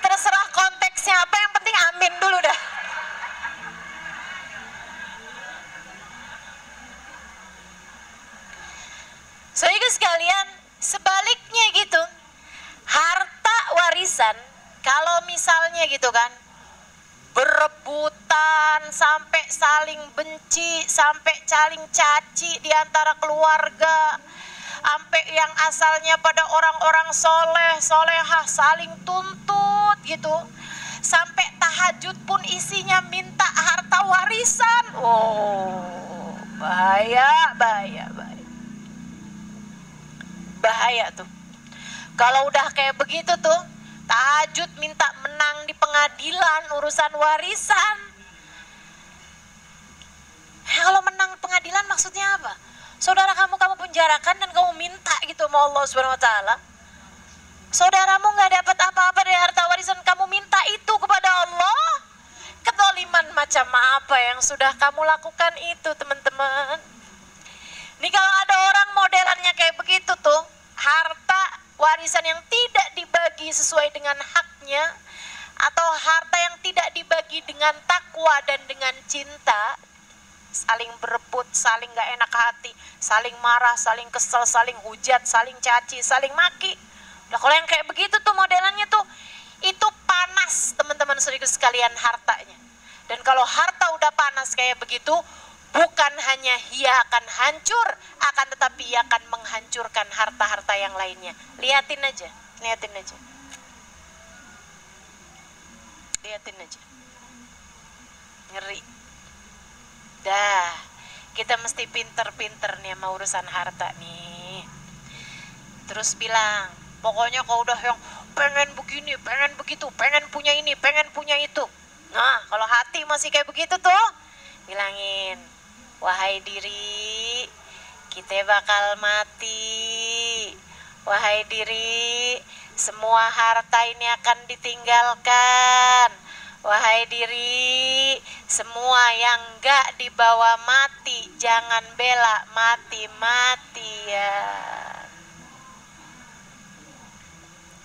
B: terserah konteksnya apa, yang penting amin dulu dah. Saudara sekalian, sebaliknya gitu, harta warisan kalau misalnya gitu kan, berebut rebutan, sampai saling benci, sampai saling caci di antara keluarga, sampai yang asalnya pada orang-orang soleh, solehah saling tuntut gitu, sampai tahajud pun isinya minta harta warisan. Oh, bahaya, bahaya, bahaya, bahaya tuh. Kalau udah kayak begitu tuh, tahajud minta menang di pengadilan urusan warisan. Kalau menang pengadilan maksudnya apa? Saudara kamu penjarakan dan kamu minta gitu sama Allah Subhanahu wa taala. Saudaramu nggak dapat apa-apa dari harta warisan, kamu minta itu kepada Allah. Kezaliman macam apa yang sudah kamu lakukan itu, teman-teman? Ini kalau ada orang modelannya kayak begitu tuh, harta warisan yang tidak dibagi sesuai dengan haknya, atau harta yang tidak dibagi dengan takwa dan dengan cinta, saling berebut, saling gak enak hati, saling marah, saling kesel, saling hujat, saling caci, saling maki. Nah, kalau yang kayak begitu tuh modelannya tuh, itu panas teman-teman saudara sekalian hartanya. Dan kalau harta udah panas kayak begitu, bukan hanya ia akan hancur, akan tetapi ia akan menghancurkan harta-harta yang lainnya. Lihatin aja, lihatin aja. Lihatin aja. Ngeri. Dah, kita mesti pinter-pinter nih sama urusan harta nih. Terus bilang, pokoknya kalau udah yang pengen begini, pengen begitu, pengen punya ini, pengen punya itu. Nah, kalau hati masih kayak begitu tuh, bilangin, wahai diri, kita bakal mati. Wahai diri, semua harta ini akan ditinggalkan. Wahai diri, semua yang gak dibawa mati, jangan bela mati-matian.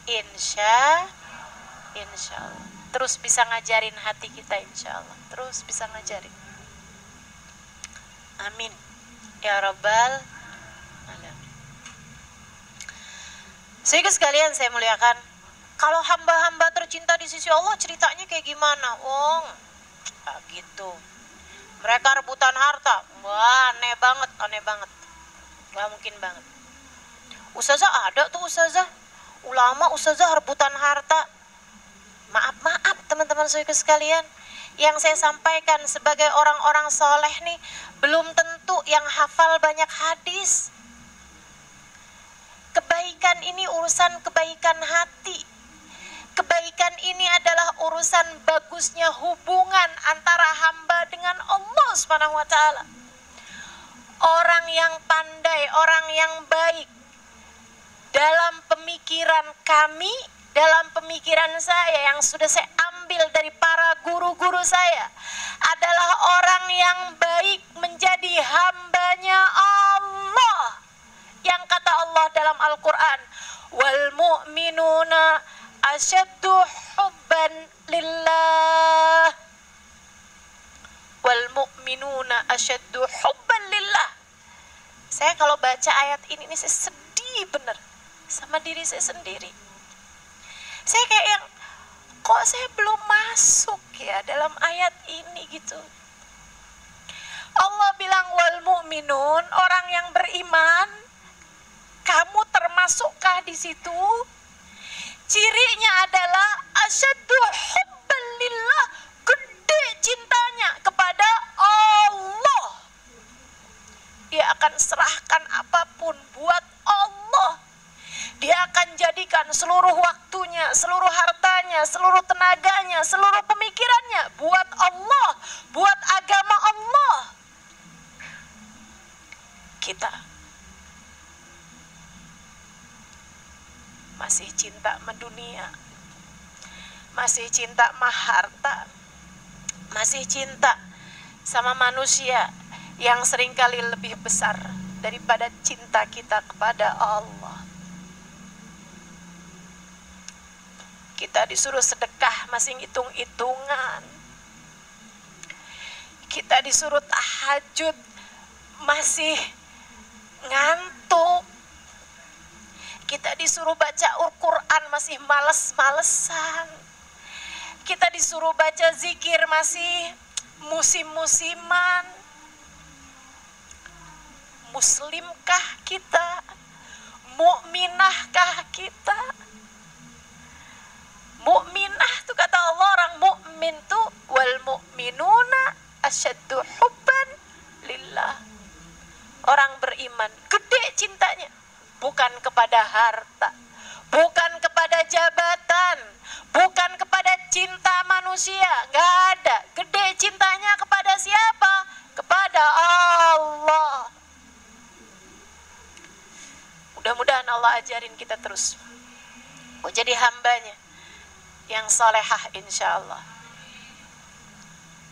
B: Insya Allah. Terus bisa ngajarin hati kita, insya Allah. Terus bisa ngajarin. Amin. Ya Rabbal Alamin. Sehingga sekalian saya muliakan, kalau hamba-hamba tercinta di sisi Allah ceritanya kayak gimana? Wong, gitu. Mereka rebutan harta. Wah, aneh banget, aneh banget. Gak mungkin banget. Ustazah ada tuh ustazah. Ulama ustazah rebutan harta. Maaf teman-teman saudara sekalian. Yang saya sampaikan sebagai orang-orang soleh nih, belum tentu yang hafal banyak hadis. Kebaikan ini urusan kebaikan hati. Kebaikan ini adalah urusan bagusnya hubungan antara hamba dengan Allah Subhanahu wa taala. Orang yang pandai, orang yang baik dalam pemikiran kami, dalam pemikiran saya yang sudah saya ambil dari para guru-guru saya, adalah orang yang baik menjadi hambanya Allah. Yang kata Allah dalam Al-Quran, wal mu'minuna asyaddu hubban lillah. Wal mu'minuna asyaddu hubban lillah. Saya kalau baca ayat ini saya sedih bener sama diri saya sendiri. Saya kayak yang, kok saya belum masuk ya dalam ayat ini gitu. Allah bilang wal mu'minun, orang yang beriman, kamu termasukkah di situ? Cirinya adalah asyaddu hubban lillah, gede cintanya kepada Allah. Dia akan serahkan apapun buat Allah. Dia akan jadikan seluruh waktunya, seluruh hartanya, seluruh tenaganya, seluruh pemikirannya buat Allah, buat agama Allah. Kita masih cinta sama dunia, masih cinta sama harta, masih cinta sama manusia yang seringkali lebih besar daripada cinta kita kepada Allah. Kita disuruh sedekah masih hitung-hitungan. Kita disuruh tahajud masih ngantuk. Kita disuruh baca Al-Quran masih males-malesan. kita disuruh baca zikir masih musim-musiman. Muslimkah kita? Mukminahkah kita? Mukminah tuh kata Allah, orang mukmin tuh wal mu'minuna asyaddu hubban lillah. Orang beriman gede cintanya, bukan kepada harta, bukan kepada jabatan, bukan kepada cinta manusia, nggak ada. Gede cintanya kepada siapa? Kepada Allah. Mudah-mudahan Allah ajarin kita terus jadi hambanya yang solehah insya Allah.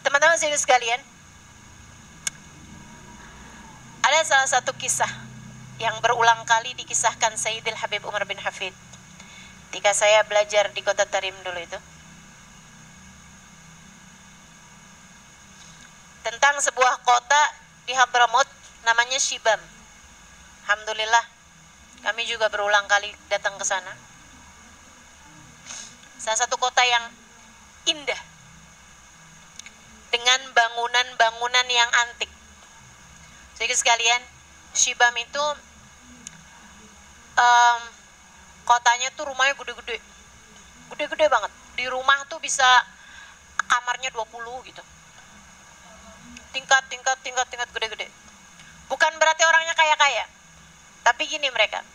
B: Teman-teman sekalian, ada salah satu kisah yang berulang kali dikisahkan Sayyidil Habib Umar bin Hafid ketika saya belajar di kota Tarim dulu itu, tentang sebuah kota di Hadramaut namanya Shibam. Alhamdulillah kami juga berulang kali datang ke sana. Salah satu kota yang indah dengan bangunan-bangunan yang antik. Jadi sekalian, Shibam itu kotanya tuh rumahnya gede-gede. Gede-gede banget. Di rumah tuh bisa kamarnya 20 gitu. Tingkat gede-gede. Bukan berarti orangnya kaya-kaya. Tapi gini mereka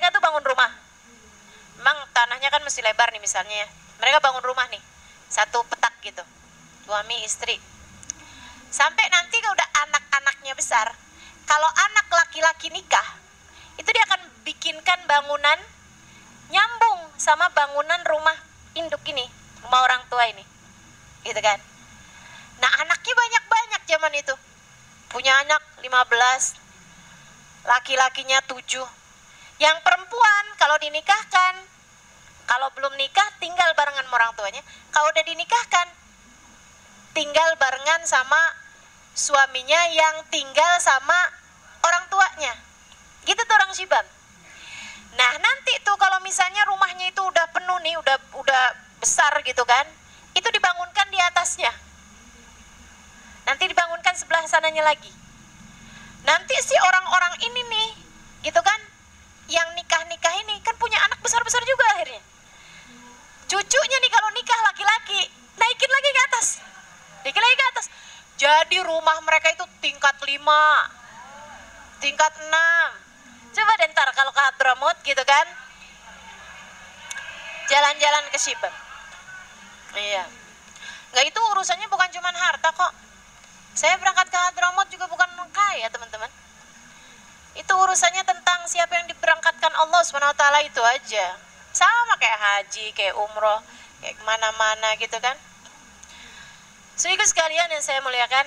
B: tuh bangun rumah. Memang tanahnya kan mesti lebar nih misalnya. Mereka bangun rumah nih, satu petak gitu, suami istri. Sampai nanti kalau udah anak-anaknya besar, kalau anak laki-laki nikah, itu dia akan bikinkan bangunan nyambung sama bangunan rumah induk ini, rumah orang tua ini, gitu kan. Nah anaknya banyak-banyak zaman itu, punya anak 15, laki-lakinya 7. Yang perempuan kalau dinikahkan, kalau belum nikah tinggal barengan sama orang tuanya. Kalau udah dinikahkan, tinggal barengan sama suaminya yang tinggal sama orang tuanya. Gitu tuh orang Shibam. Nah nanti tuh kalau misalnya rumahnya itu udah penuh nih, udah besar gitu kan, itu dibangunkan di atasnya. Nanti dibangunkan sebelah sananya lagi. Nanti si orang-orang ini nih, gitu kan, yang nikah-nikah ini kan punya anak besar-besar juga akhirnya. Cucunya nih kalau nikah laki-laki, naikin lagi ke atas. Naikin lagi ke atas. Jadi rumah mereka itu tingkat 5, tingkat 6. Coba deh ntar kalau ke Hadramaut gitu kan, jalan-jalan ke Shibam. Iya. Nggak, itu urusannya bukan cuma harta kok. Saya berangkat ke Hadramaut juga bukan kaya teman-teman. Itu urusannya tentang siapa yang diberangkatkan Allah SWT itu aja. Sama kayak haji, kayak umroh, kayak kemana-mana gitu kan. Saudara sekalian yang saya muliakan,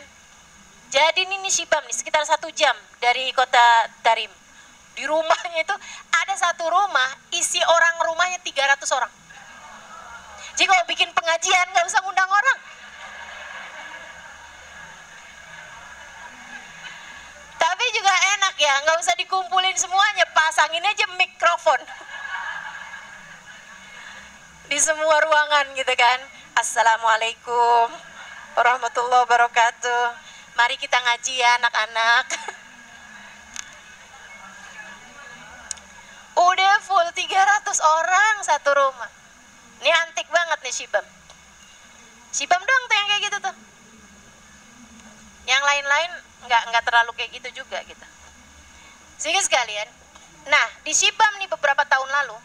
B: jadi ini Shibam nih sekitar 1 jam dari kota Tarim. Di rumahnya itu ada satu rumah, isi orang rumahnya 300 orang. Jadi kalau bikin pengajian nggak usah ngundang orang. Tapi juga enak ya, nggak usah dikumpulin semuanya, pasangin aja mikrofon di semua ruangan gitu kan. Assalamualaikum warahmatullahi wabarakatuh. Mari kita ngaji ya anak-anak. Udah full 300 orang satu rumah. Ini antik banget nih Shibam. Shibam doang tuh yang kayak gitu tuh. Yang lain-lain nggak terlalu kayak gitu juga gitu. Sehingga sekalian, nah di Shibam nih beberapa tahun lalu,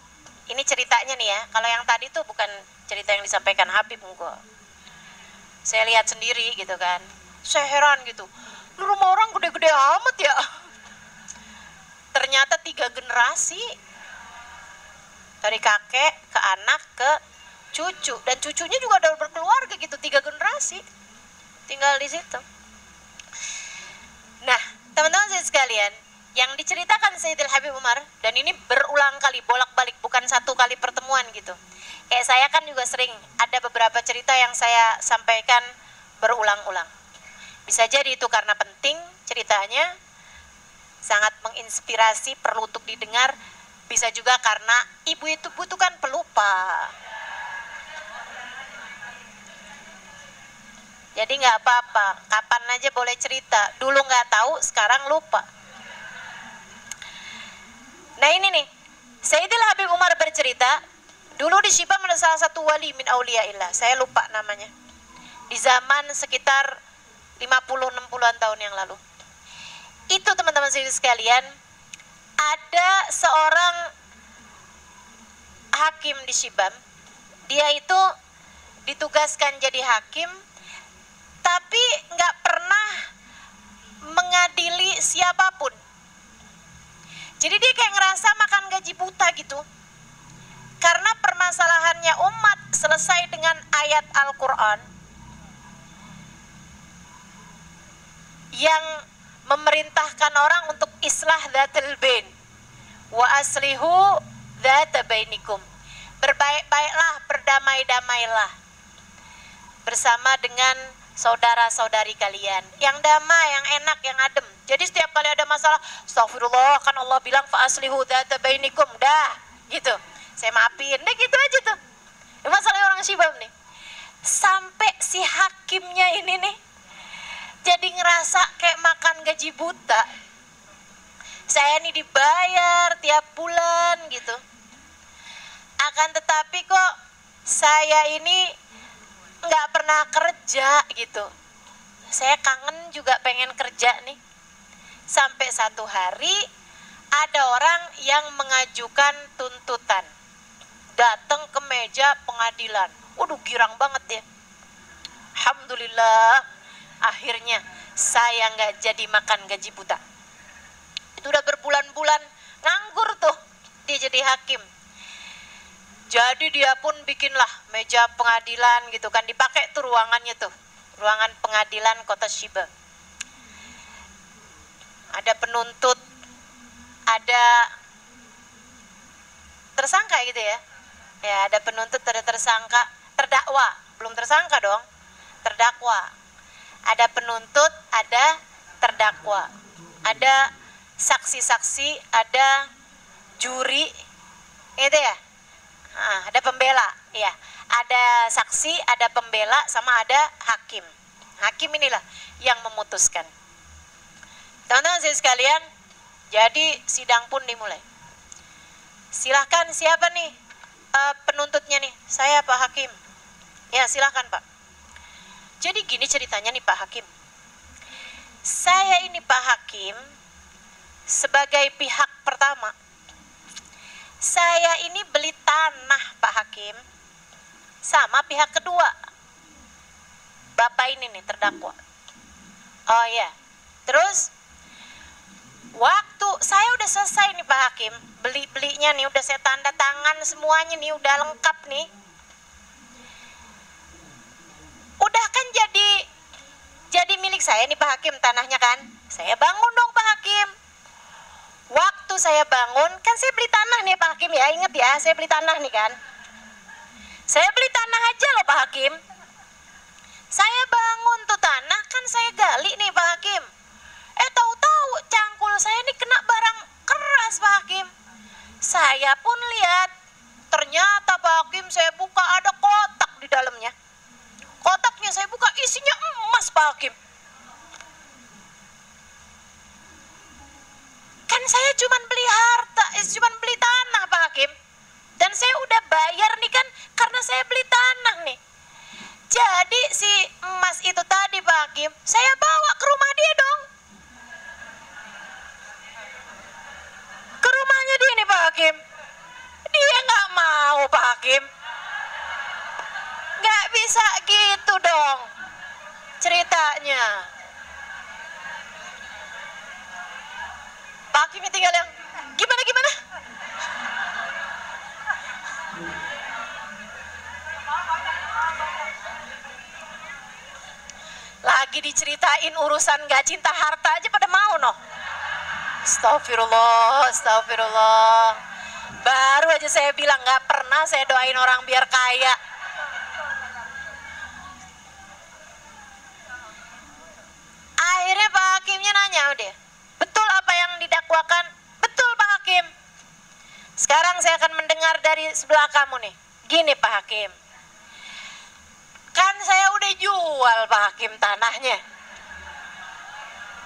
B: ini ceritanya nih ya. Kalau yang tadi tuh bukan cerita yang disampaikan Habib enggak. Saya lihat sendiri gitu kan. Saya heran gitu. Lu rumah orang gede-gede amat ya. Ternyata 3 generasi. Dari kakek ke anak ke cucu, dan cucunya juga udah berkeluarga gitu, 3 generasi tinggal di situ. Nah, teman-teman sekalian, yang diceritakan Sayyidil Habib Umar, dan ini berulang kali, bolak-balik, bukan 1 kali pertemuan gitu. Kayak saya kan juga sering ada beberapa cerita yang saya sampaikan berulang-ulang. Bisa jadi itu karena penting ceritanya, sangat menginspirasi, perlu untuk didengar. Bisa juga karena ibu itu butuhkan pelupa. Jadi nggak apa-apa, kapan aja boleh cerita. Dulu nggak tahu, sekarang lupa. Nah ini nih, Sayyidil Habib Umar bercerita, dulu di Shibam ada salah satu wali min auliyaillah, saya lupa namanya. Di zaman sekitar 50-60an tahun yang lalu. Itu teman-teman sekalian, ada seorang hakim di Shibam. Dia itu ditugaskan jadi hakim, tapi nggak pernah mengadili siapapun. Jadi dia kayak ngerasa makan gaji buta gitu. Karena permasalahannya umat selesai dengan ayat Al-Quran yang memerintahkan orang untuk islah dzatul bain. Wa aslihu dzata bainikum. Berbaik-baiklah, berdamai-damailah bersama dengan saudara-saudari kalian, yang damai, yang enak, yang adem. Jadi setiap kali ada masalah, astagfirullah, kan Allah bilang fa aslihu dzata bainikum, dah gitu, saya maafin, deh gitu aja tuh. Ini masalah orang Shibam nih. Sampai si hakimnya ini nih jadi ngerasa kayak makan gaji buta. Saya nih dibayar tiap bulan gitu, akan tetapi kok saya ini nggak pernah kerja gitu. Saya kangen juga pengen kerja nih. Sampai satu hari ada orang yang mengajukan tuntutan, datang ke meja pengadilan. Waduh, girang banget ya. Alhamdulillah, akhirnya saya nggak jadi makan gaji buta. Itu udah berbulan-bulan nganggur tuh dia jadi hakim. Jadi dia pun bikinlah meja pengadilan gitu kan, dipakai tuh ruangannya tuh, ruangan pengadilan kota Shiba. Ada penuntut, ada tersangka gitu ya. Ya, ada penuntut, ada tersangka, terdakwa, belum tersangka dong, terdakwa. Ada penuntut, ada terdakwa. Ada saksi-saksi, ada juri, gitu ya. Nah, ada pembela, ya. Ada saksi, ada pembela, sama ada hakim. Hakim inilah yang memutuskan. Teman-teman sekalian, jadi sidang pun dimulai. Silahkan, siapa nih penuntutnya nih? Saya Pak Hakim. Ya silahkan Pak. Jadi gini ceritanya nih Pak Hakim. Saya ini Pak Hakim sebagai pihak pertama. Saya ini beli tanah Pak Hakim sama pihak kedua. Bapak ini nih terdakwa. Oh ya. Terus waktu saya udah selesai nih Pak Hakim, belinya nih udah saya tanda tangan semuanya nih, udah lengkap nih. Udah kan jadi milik saya nih Pak Hakim tanahnya kan. Saya bangun dong Pak Hakim. Waktu saya bangun, kan saya beli tanah nih Pak Hakim ya, inget ya, saya beli tanah nih kan. Saya beli tanah aja loh Pak Hakim. Saya bangun tuh tanah, kan saya gali nih Pak Hakim. Tahu-tahu cangkul saya nih kena barang keras Pak Hakim. Saya pun lihat, ternyata Pak Hakim saya buka ada kotak di dalamnya. Kotaknya saya buka isinya emas Pak Hakim. Kan saya cuman beli harta, cuman beli tanah Pak Hakim. Dan saya udah bayar nih kan karena saya beli tanah nih. Jadi si emas itu tadi Pak Hakim, saya bawa ke rumah dia dong. Ke rumahnya dia nih Pak Hakim. Dia nggak mau Pak Hakim. Nggak bisa gitu dong ceritanya. Pak Hakimnya tinggal yang gimana? Lagi diceritain urusan gak cinta harta aja pada mau noh. Astagfirullah. Baru aja saya bilang gak pernah saya doain orang biar kaya. Akhirnya Pak Hakimnya nanya udah, betul apa yang didakwakan? Betul Pak Hakim. Sekarang saya akan mendengar dari sebelah kamu nih. Gini Pak Hakim, kan saya udah jual jual Pak Hakim tanahnya.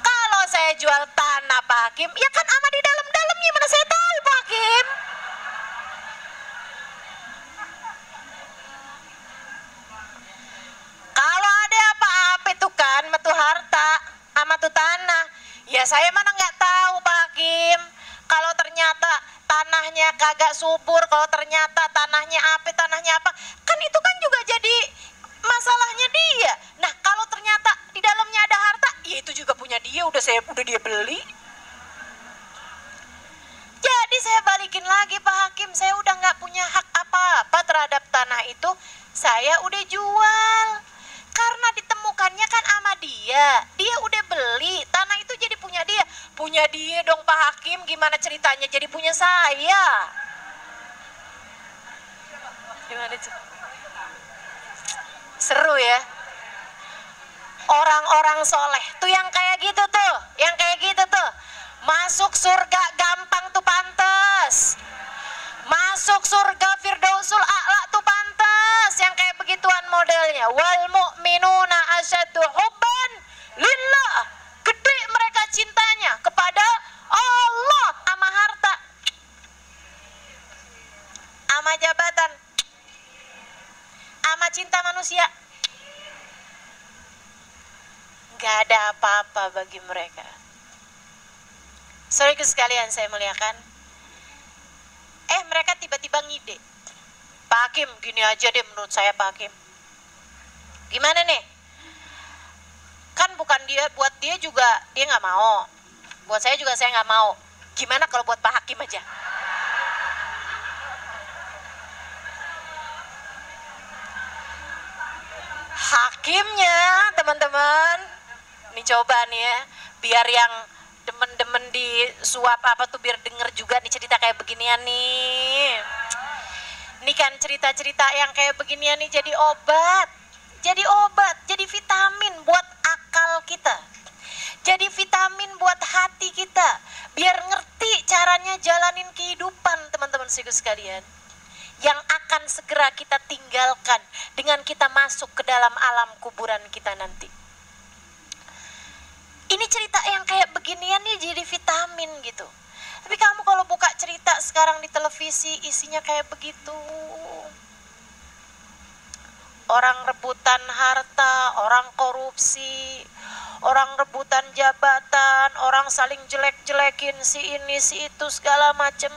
B: Kalau saya jual tanah Pak Hakim, ya kan ama di dalam-dalamnya, mana saya tahu Pak Hakim. Kalau ada apa-apa itu kan metu harta ama tuh tanah, ya saya mana nggak tahu Pak Hakim. Kalau ternyata tanahnya kagak subur, kalau ternyata tanahnya apa, kan itu kan juga jadi masalahnya dia. Nah kalau ternyata di dalamnya ada harta, ya itu juga punya dia, udah dia beli. Jadi saya balikin lagi Pak Hakim, saya udah nggak punya hak apa-apa terhadap tanah itu, saya udah jual. Karena ditemukannya kan sama dia udah beli, tanah itu jadi punya dia dong Pak Hakim. Gimana ceritanya jadi punya saya? Gimana itu? Seru ya. Orang-orang soleh tuh yang kayak gitu tuh, masuk surga gampang tuh pantes. Masuk surga Firdausul A'la tuh pantes, yang kayak begituan modelnya. Wal mu'minuna asyaddu hubban lillah. Gede mereka cintanya kepada Allah, ama harta, ama jabatan, ama cinta manusia. Gak ada apa-apa bagi mereka. Saudaraku sekalian saya muliakan, mereka tiba-tiba ngide, Pak Hakim gini aja deh menurut saya Pak Hakim. Gimana nih? Kan bukan dia, buat dia juga dia nggak mau, buat saya juga saya nggak mau. Gimana kalau buat Pak Hakim aja? Hakimnya teman-teman, nih coba nih ya, biar yang demen-demen di suap apa tuh biar denger juga nih cerita kayak beginian nih. Ini kan cerita-cerita yang kayak beginian nih jadi obat, jadi vitamin buat akal kita, jadi vitamin buat hati kita, biar ngerti caranya jalanin kehidupan teman-teman sekalian, yang akan segera kita tinggalkan dengan kita masuk ke dalam alam kuburan kita nanti. Ini cerita yang kayak beginian nih jadi vitamin gitu. Tapi kamu kalau buka cerita sekarang di televisi isinya kayak begitu. Orang rebutan harta, orang korupsi, orang rebutan jabatan, orang saling jelek-jelekin si ini si itu segala macem.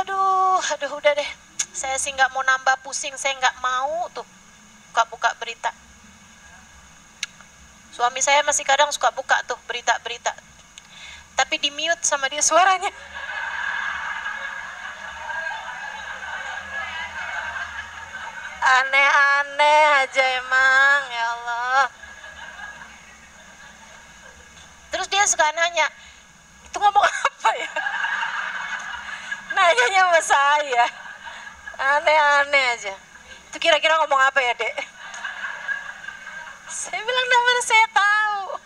B: Aduh udah deh. Saya sih nggak mau nambah pusing, saya nggak mau tuh buka berita. Suami saya masih kadang suka buka tuh berita-berita, tapi di mute sama dia suaranya. Aneh-aneh aja emang, ya Allah. Terus dia suka nanya, itu ngomong apa ya? Nanyanya sama saya, aneh-aneh aja. Itu kira-kira ngomong apa ya dek? Saya bilang mana saya tahu.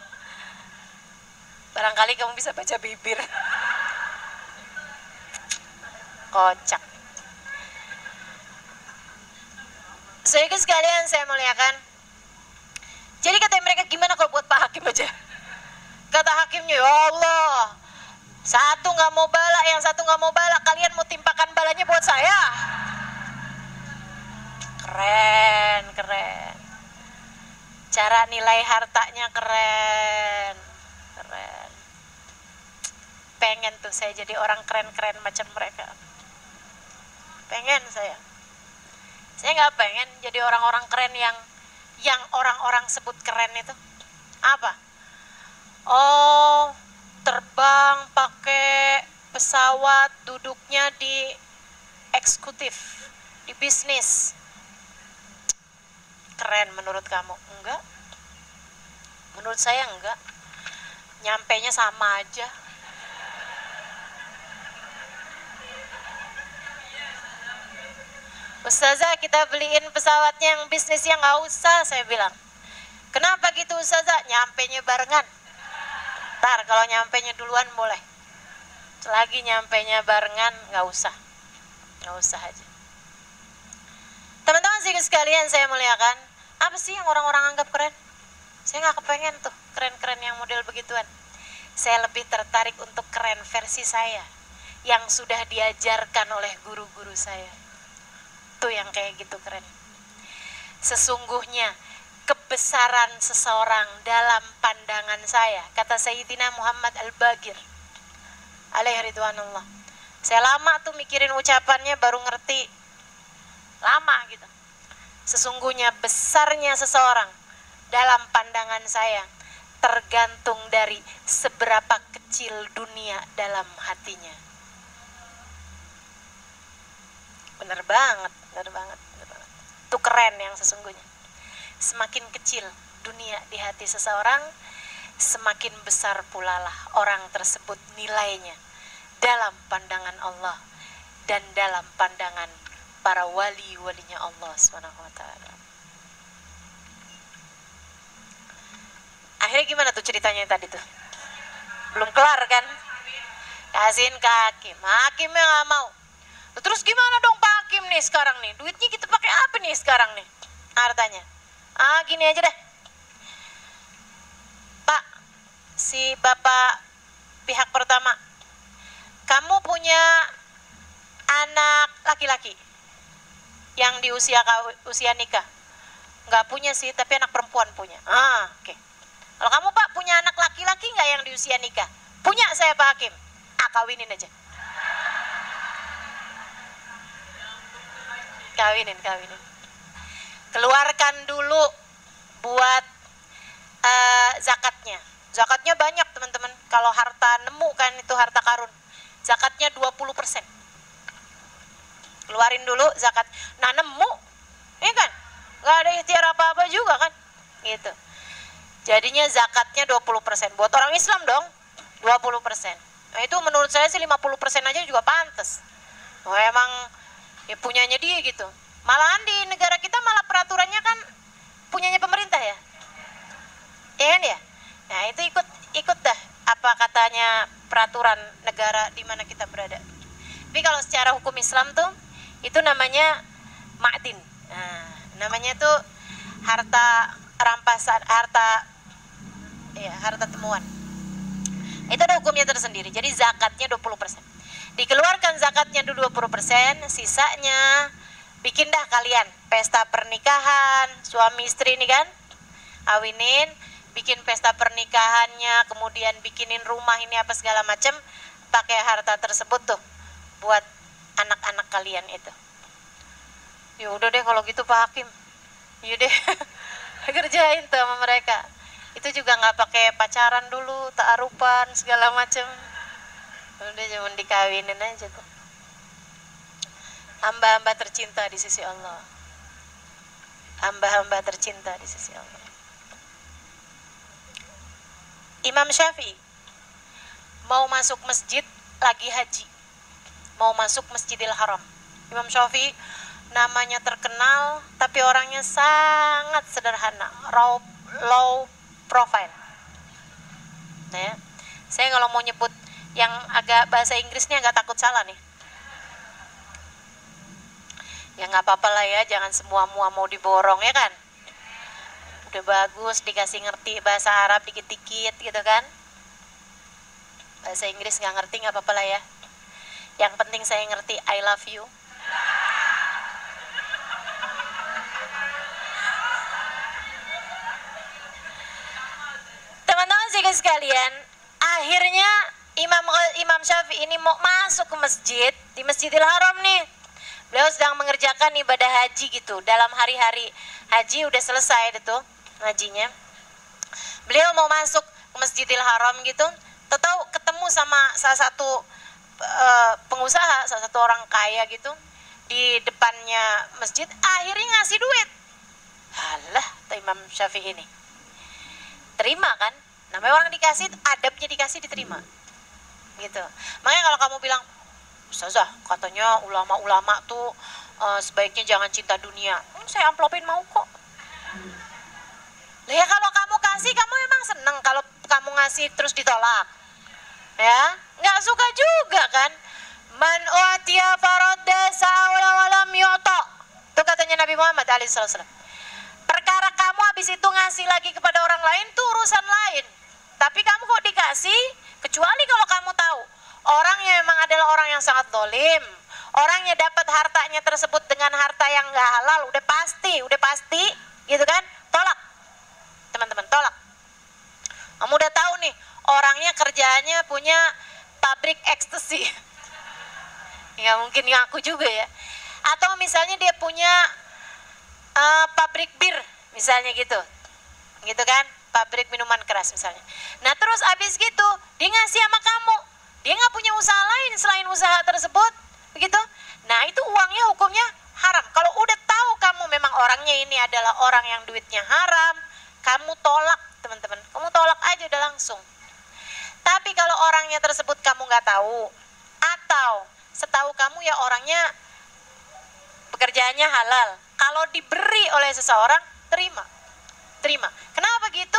B: Barangkali kamu bisa baca bibir. Kocak. Saudara sekalian saya muliakan. Jadi kata mereka, gimana kalau buat Pak Hakim aja? Kata hakimnya, ya Allah, satu nggak mau bala, yang satu nggak mau bala, kalian mau timpakan balanya buat saya? Keren. Cara nilai hartanya keren. Pengen tuh saya jadi orang keren-keren macam mereka. Pengen saya nggak pengen jadi orang-orang keren yang orang-orang sebut keren itu. Apa? Oh, terbang pakai pesawat, duduknya di eksekutif, di bisnis. Keren menurut kamu? Enggak. Menurut saya enggak. Nyampenya sama aja. Ustazah, kita beliin pesawatnya yang bisnisnya nggak usah, saya bilang. Kenapa gitu Ustazah? Nyampenya barengan. Ntar kalau nyampenya duluan boleh. Selagi nyampenya barengan nggak usah aja. Teman-teman sekalian saya muliakan, apa apa sih yang orang-orang anggap keren? Saya nggak kepengen tuh keren-keren yang model begituan. Saya lebih tertarik untuk keren versi saya yang sudah diajarkan oleh guru-guru saya. Tuh yang kayak gitu keren. Sesungguhnya kebesaran seseorang dalam pandangan saya, kata Sayyidina Muhammad Al-Bagir alaihi ridwanullah. Saya lama tuh mikirin ucapannya, baru ngerti. Lama gitu. Sesungguhnya besarnya seseorang dalam pandangan saya tergantung dari seberapa kecil dunia dalam hatinya. Bener banget, bener banget, bener banget. Itu keren yang sesungguhnya. Semakin kecil dunia di hati seseorang, semakin besar pula lah orang tersebut nilainya dalam pandangan Allah dan dalam pandangan para wali-walinya Allah SWT. Akhirnya gimana tuh ceritanya tadi tuh? Belum kelar kan? Kasihin ke Hakim. Hakimnya gak mau. Terus gimana dong Pak Hakim nih sekarang nih? Duitnya kita pakai apa nih sekarang nih? Hartanya. Gini aja deh. Pak, si bapak pihak pertama, kamu punya anak laki-laki yang di usia nikah? Nggak punya sih, tapi anak perempuan punya. Oke. Kalau kamu Pak punya anak laki-laki nggak yang di usia nikah? Punya saya Pak Hakim. Kawinin aja. Kawinin. Keluarkan dulu buat zakatnya. Zakatnya banyak teman-teman. Kalau harta nemu kan itu harta karun. Zakatnya 20%. Keluarin dulu zakat. Nah nemu, ini kan nggak ada ikhtiar apa-apa juga kan, gitu. Jadinya zakatnya 20%. Buat orang Islam dong, 20%. Nah itu menurut saya sih 50% aja juga pantas. Oh emang ya punyanya dia gitu. Malahan di negara kita malah peraturannya kan punyanya pemerintah ya. Iya kan ya? Nah itu ikut dah apa katanya peraturan negara di mana kita berada. Tapi kalau secara hukum Islam tuh itu namanya ma'din. Nah, namanya tuh harta rampasan, harta temuan. Itu ada hukumnya tersendiri. Jadi zakatnya 20%. Dikeluarkan zakatnya dulu 20%, sisanya bikin dah kalian pesta pernikahan, suami istri nih kan, awinin, bikin pesta pernikahannya, kemudian bikinin rumah ini apa segala macam, pakai harta tersebut tuh buat anak-anak kalian itu. Ya udah deh kalau gitu Pak Hakim. Ya deh. Kerjain tuh sama mereka. Itu juga nggak pakai pacaran dulu, ta'arupan segala macam. Udah cuma dikawinin aja tuh. Hamba-hamba tercinta di sisi Allah. Hamba-hamba tercinta di sisi Allah. Imam Syafi'i mau masuk masjid lagi haji, mau masuk Masjidil Haram. Imam Syafi'i namanya terkenal tapi orangnya sangat sederhana, low profile. Nah ya, saya kalau mau nyebut yang agak bahasa Inggrisnya nggak takut salah nih. Ya nggak apa-apa lah ya, jangan semua mau diborong ya kan. Udah bagus dikasih ngerti bahasa Arab dikit-dikit gitu kan. Bahasa Inggris nggak ngerti nggak apa-apa lah ya. Yang penting saya ngerti I love you. Teman-teman sekalian, akhirnya Imam Syafi'i ini mau masuk ke masjid, di Masjidil Haram nih. Beliau sedang mengerjakan ibadah haji gitu. Dalam hari-hari haji udah selesai itu hajinya. Beliau mau masuk ke Masjidil Haram gitu. Tahu ketemu sama salah satu pengusaha, salah satu orang kaya gitu di depannya masjid. Akhirnya ngasih duit. Halah, Imam Syafi'i ini terima kan? Namanya orang dikasih, adabnya dikasih diterima. Gitu. Makanya kalau kamu bilang, Ustazah, katanya ulama-ulama tuh sebaiknya jangan cinta dunia. Saya amplopin mau kok. Lah ya kalau kamu kasih, kamu emang seneng kalau kamu ngasih terus ditolak. Ya, nggak suka juga kan? Man u'tiya faradda sa'ala wa lam yu'ta. Itu katanya Nabi Muhammad alaihissalam. Perkara kamu ngasih lagi kepada orang lain itu urusan lain. Tapi kamu kok dikasih, kecuali kalau kamu tahu orangnya memang adalah orang yang sangat dolim, orangnya dapat hartanya tersebut dengan harta yang nggak halal, udah pasti, gitu kan? Tolak, teman-teman, tolak. Kamu udah tahu nih, orangnya kerjaannya punya pabrik ekstasi, ya mungkin ngaku juga ya. Atau misalnya dia punya pabrik bir, misalnya gitu kan, pabrik minuman keras misalnya. Nah terus abis gitu dia ngasih sama kamu, dia nggak punya usaha lain selain usaha tersebut, begitu. Nah itu uangnya hukumnya haram. Kalau udah tahu kamu memang orangnya ini adalah orang yang duitnya haram, kamu tolak, teman-teman, kamu tolak aja udah langsung. Tapi kalau orangnya tersebut kamu nggak tahu, atau setahu kamu ya orangnya pekerjaannya halal, kalau diberi oleh seseorang terima. Kenapa gitu?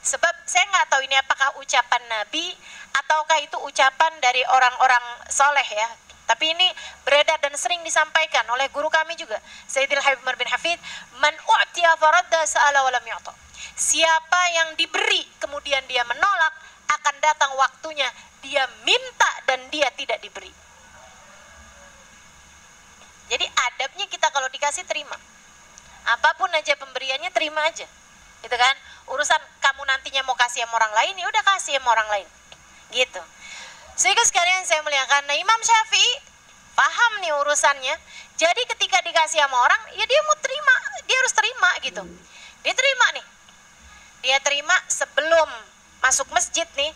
B: Sebab saya nggak tahu ini apakah ucapan Nabi ataukah itu ucapan dari orang-orang soleh ya. Tapi ini beredar dan sering disampaikan oleh guru kami juga, Sayyidil Habib Umar bin Hafid, man u'tiya faradda sa'ala wa lam yu'ta. Siapa yang diberi kemudian dia menolak, akan datang waktunya dia minta dan dia tidak diberi. Jadi adabnya kita kalau dikasih terima. Apapun aja pemberiannya terima aja. Gitu kan? Urusan kamu nantinya mau kasih sama orang lain, ya udah kasih sama orang lain. Gitu. Sehingga sekalian saya muliakan, nah Imam Syafi'i paham nih urusannya. Jadi ketika dikasih sama orang, ya dia mau terima, dia harus terima gitu. Dia terima nih. Dia terima sebelum masuk masjid nih,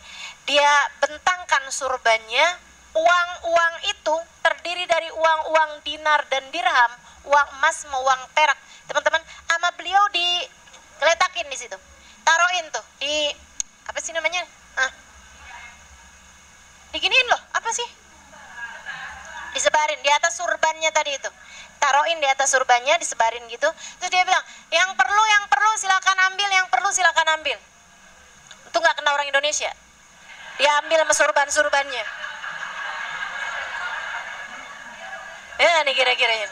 B: dia bentangkan surbannya. Uang-uang itu terdiri dari uang-uang dinar dan dirham, uang emas sama uang perak. Teman-teman, sama beliau digeletakin di situ. Taruhin tuh di apa sih namanya? Diginiin loh, apa sih? Disebarin di atas surbannya tadi itu. Taruhin di atas surbannya, disebarin gitu. Terus dia bilang, yang perlu silakan ambil, yang perlu silakan ambil. Itu nggak kena orang Indonesia. Dia ambil sama surban-surbannya. Ya nih kira-kira ya.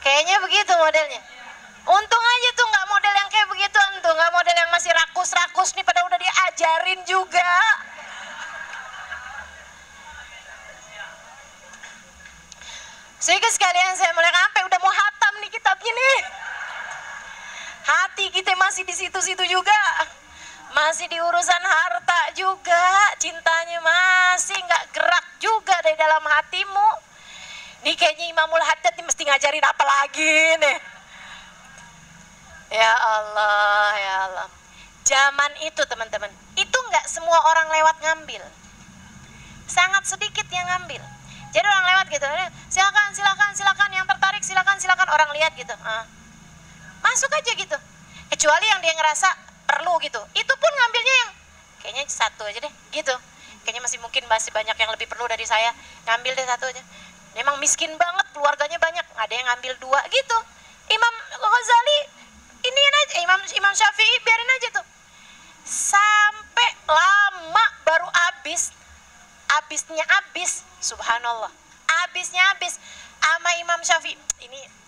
B: Kayaknya begitu modelnya. Untung aja tuh nggak model yang kayak begitu tuh, nggak model yang masih rakus-rakus nih, pada udah diajarin juga. Sehingga sekalian saya mulai sampai udah mau hatam nih kitabnya nih. Hati kita masih di situ-situ juga. Masih di urusan harta juga, cintanya masih nggak gerak juga dari dalam hatimu. Nih kayaknya Imamul Haddad nih mesti ngajarin apa lagi nih. Ya Allah, ya Allah. Zaman itu teman-teman, itu nggak semua orang lewat ngambil. Sangat sedikit yang ngambil. Jadi orang lewat gitu, silakan, yang tertarik silakan, orang lihat gitu. Masuk aja gitu. Kecuali yang dia ngerasa perlu gitu. Itu pun ngambilnya yang kayaknya satu aja deh gitu. Kayaknya masih banyak yang lebih perlu dari saya. Ngambil deh satu aja. Memang miskin banget, keluarganya banyak, ada yang ngambil dua gitu. Imam Ghazali iniin aja, Imam Syafi'i biarin aja tuh. Sampai lama baru habisnya habis, subhanallah. Habisnya habis sama Imam Syafi'i.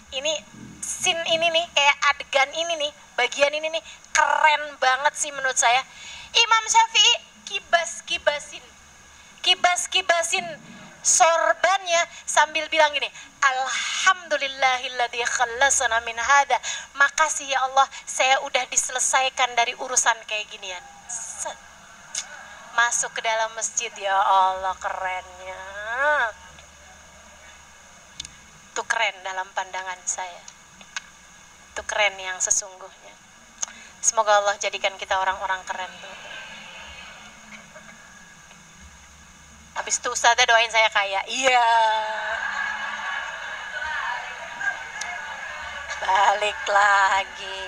B: Ini scene ini nih, kayak adegan ini nih, bagian ini nih keren banget sih menurut saya. Imam Syafi'i kibas-kibasin sorbannya sambil bilang gini, alhamdulillahilladzi khallasana min hada. Makasih ya Allah, saya udah diselesaikan dari urusan kayak ginian. Masuk ke dalam masjid, ya Allah kerennya. Itu keren dalam pandangan saya. Itu keren yang sesungguhnya. Semoga Allah jadikan kita orang-orang keren tuh. Habis itu Ustazah doain saya kaya. Iya. Balik lagi.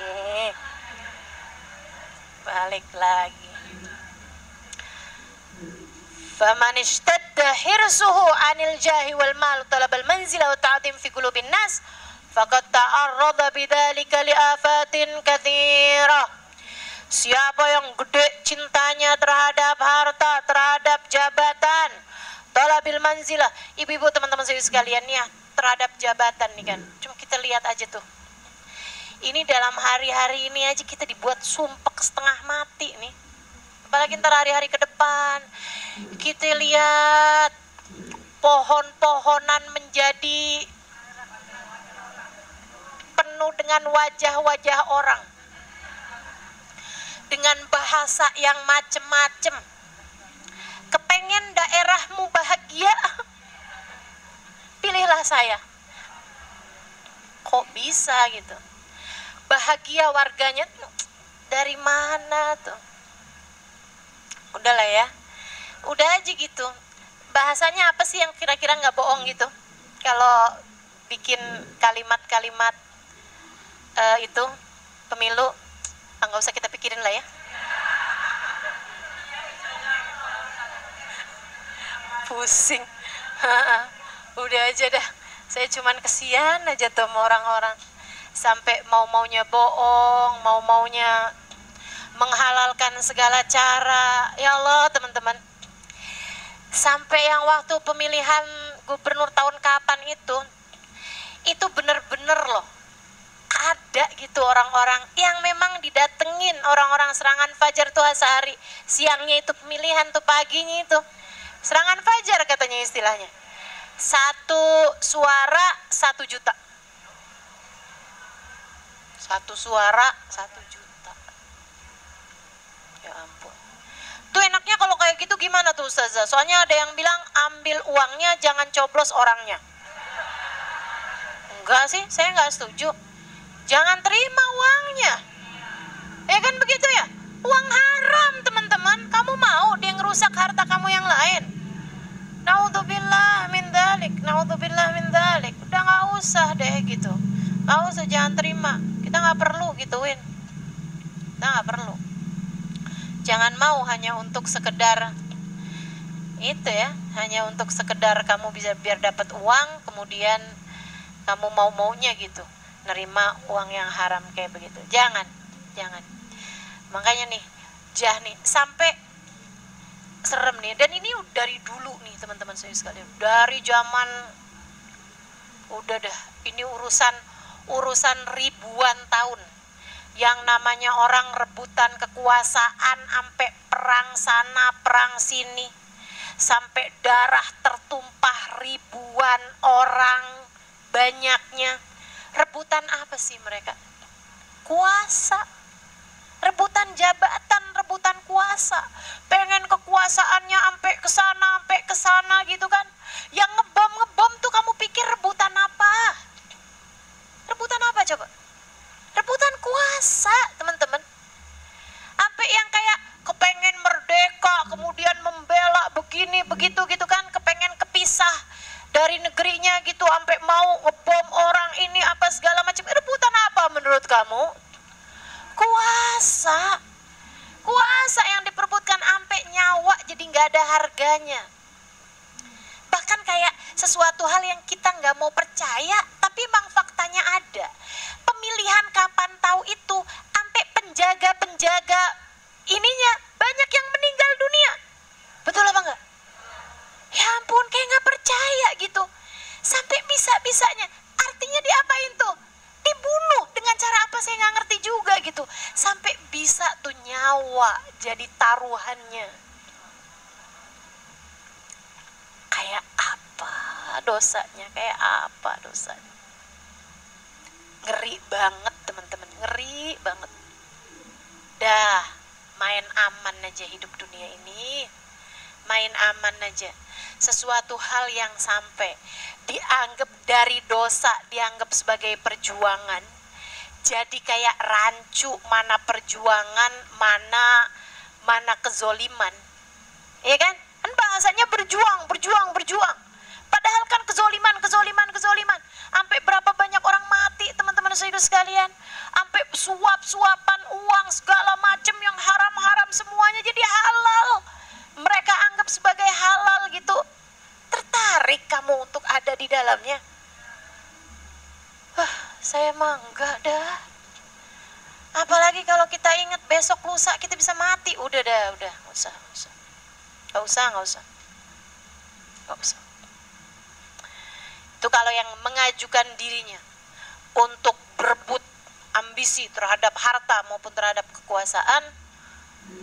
B: Faman ishtadda hirsuhu anil jahi wal mal talabal manzila wa ta'atim fi qulubin nas faqad ta'arrada bidzalika li afatin katsira. Siapa yang gede cintanya terhadap harta, terhadap jabatan, talabil manzilah, ibu-ibu teman-teman saya sekalian ya, terhadap jabatan nih kan. Cuma kita lihat aja tuh. Ini dalam hari-hari ini aja kita dibuat sumpek setengah mati nih. Apalagi ntar hari-hari ke depan. Kita lihat pohon-pohonan menjadi penuh dengan wajah-wajah orang. Dengan bahasa yang macem-macem. Kepengen daerahmu bahagia? Pilihlah saya. Kok bisa gitu? Bahagia warganya dari mana tuh? Udahlah ya. Udah aja gitu. Bahasanya apa sih yang kira-kira nggak bohong gitu? Kalau bikin kalimat-kalimat itu pemilu, nggak usah kita pikirin lah ya. Pusing. Udah aja dah. Saya cuman kesian aja tuh sama orang-orang. Sampai mau-maunya bohong, mau-maunya menghalalkan segala cara. Ya Allah teman-teman. Sampai yang waktu pemilihan gubernur tahun kapan itu bener-bener loh. Ada gitu orang-orang yang memang didatengin orang-orang serangan fajar tuh sehari. Siangnya itu pemilihan tuh, paginya itu serangan fajar katanya istilahnya. 1 suara 1 juta. 1 suara 1 juta. Ya ampun. Tuh enaknya kalau kayak gitu gimana tuh Ustazah? Soalnya ada yang bilang ambil uangnya, jangan coblos orangnya. Enggak sih, saya enggak setuju. Jangan terima uangnya. Ya kan begitu ya? Uang haram teman-teman. Kamu mau dia ngerusak harta kamu yang lain? Naudzubillah min dzalik. Naudzubillah min dzalik. Udah gak usah deh gitu. Gak usah, jangan terima. Kita gak perlu gituin. Kita gak perlu. Jangan mau hanya untuk sekedar itu ya, hanya untuk sekedar kamu bisa biar dapat uang, kemudian kamu mau-maunya gitu nerima uang yang haram kayak begitu. Jangan. Makanya nih, nih sampai serem nih. Dan ini dari dulu nih teman-teman saya sekalian. Dari zaman udah dah, ini urusan ribuan tahun. Yang namanya orang rebutan kekuasaan, sampai perang sana, perang sini. Sampai darah tertumpah ribuan orang banyaknya. Rebutan apa sih mereka? Kuasa. Rebutan jabatan, rebutan kuasa. Pengen kekuasaannya sampai ke sana gitu kan. Yang ngebom tuh kamu pikir rebutan apa? Rebutan apa coba? Rebutan kuasa, teman-teman. Sampai yang kayak kepengen merdeka, kemudian membela begini begitu gitu kan, kepengen kepisah dari negerinya gitu, sampai mau ngebom orang ini apa segala macam. Rebutan apa menurut kamu? Kuasa yang diperebutkan sampai nyawa jadi nggak ada harganya. Bahkan kayak sesuatu hal yang kita nggak mau percaya, tapi memang faktanya ada. Pemilihan kapan tahu itu, sampai penjaga ininya banyak yang meninggal dunia. Betul apa enggak? Ya ampun, kayak nggak percaya gitu. Sampai bisa-bisanya. Artinya diapain tuh? Dibunuh dengan cara apa saya nggak ngerti juga gitu. Sampai bisa tuh nyawa jadi taruhannya. Kayak apa dosanya? Ngeri banget teman-teman, ngeri banget. Dah, main aman aja hidup dunia ini. Main aman aja. Sesuatu hal yang sampai dianggap dari dosa, dianggap sebagai perjuangan. Jadi kayak rancu, mana perjuangan, mana kezoliman. Iya kan? Kan bahasanya berjuang. Padahal kan kezoliman. Sampai berapa banyak orang mati teman-teman saudara sekalian. Sampai suap-suapan uang segala macam yang haram-haram semuanya jadi halal. Mereka anggap sebagai halal gitu. Tertarik kamu untuk ada di dalamnya? Wah, saya mah enggak dah. Apalagi kalau kita ingat besok lusa kita bisa mati. Udah, nggak usah. Itu kalau yang mengajukan dirinya untuk berebut ambisi terhadap harta maupun terhadap kekuasaan,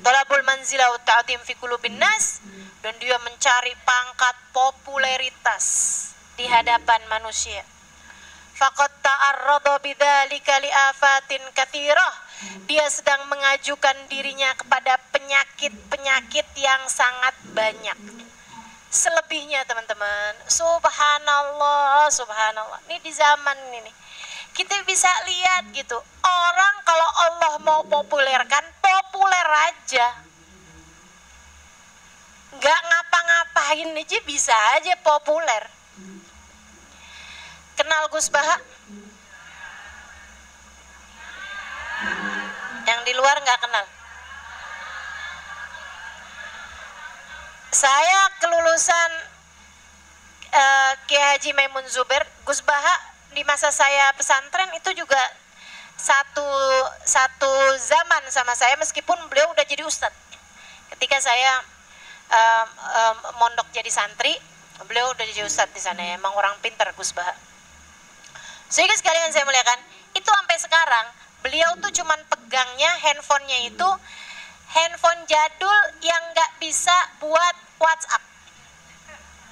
B: talabul manzilah wa ta'zim fi qulubin nas, dan dia mencari pangkat popularitas di hadapan manusia. Faqad ta'arrada bidzalika li afatin katsirah, dia sedang mengajukan dirinya kepada penyakit-penyakit yang sangat banyak. Selebihnya teman-teman, subhanallah, subhanallah. Ini di zaman ini kita bisa lihat gitu, orang kalau Allah mau populerkan, populer aja. Nggak ngapa-ngapain aja bisa aja populer. Kenal Gus Baha? Yang di luar nggak kenal. Saya kelulusan Kiai Haji Maimun Zubair. Gus Baha di masa saya pesantren itu juga satu zaman sama saya, meskipun beliau udah jadi ustadz. Ketika saya mondok jadi santri, beliau udah jadi ustadz di sana ya. Emang orang pintar Gus Baha. Sehingga sekalian saya muliakan, itu sampai sekarang beliau tuh cuman pegangnya handphonenya itu handphone jadul yang nggak bisa buat WhatsApp,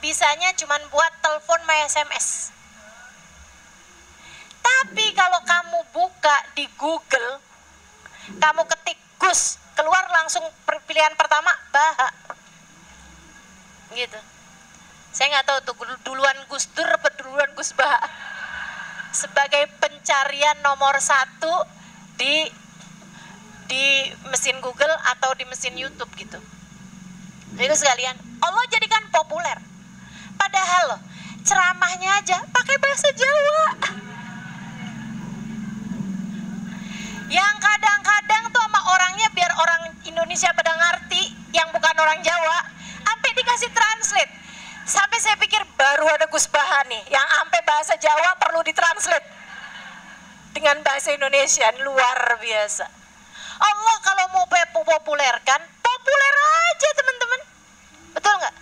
B: bisanya cuman buat telepon sama SMS. Tapi kalau kamu buka di Google, kamu ketik Gus, keluar langsung pilihan pertama Baha, gitu. Saya nggak tahu tuh duluan Gus Dur atau duluan Gus Baha sebagai pencarian nomor 1 di mesin Google atau di mesin YouTube gitu. Jadi sekalian, Allah jadikan populer. Padahal loh, ceramahnya aja pakai bahasa Jawa. Yang kadang-kadang tuh sama orangnya biar orang Indonesia pada ngerti, yang bukan orang Jawa, sampai dikasih translate. Sampai saya pikir baru ada Gus Baha nih, yang sampai bahasa Jawa perlu ditranslate dengan bahasa Indonesia, luar biasa. Allah kalau mau populerkan, populer aja teman-teman. Betul nggak?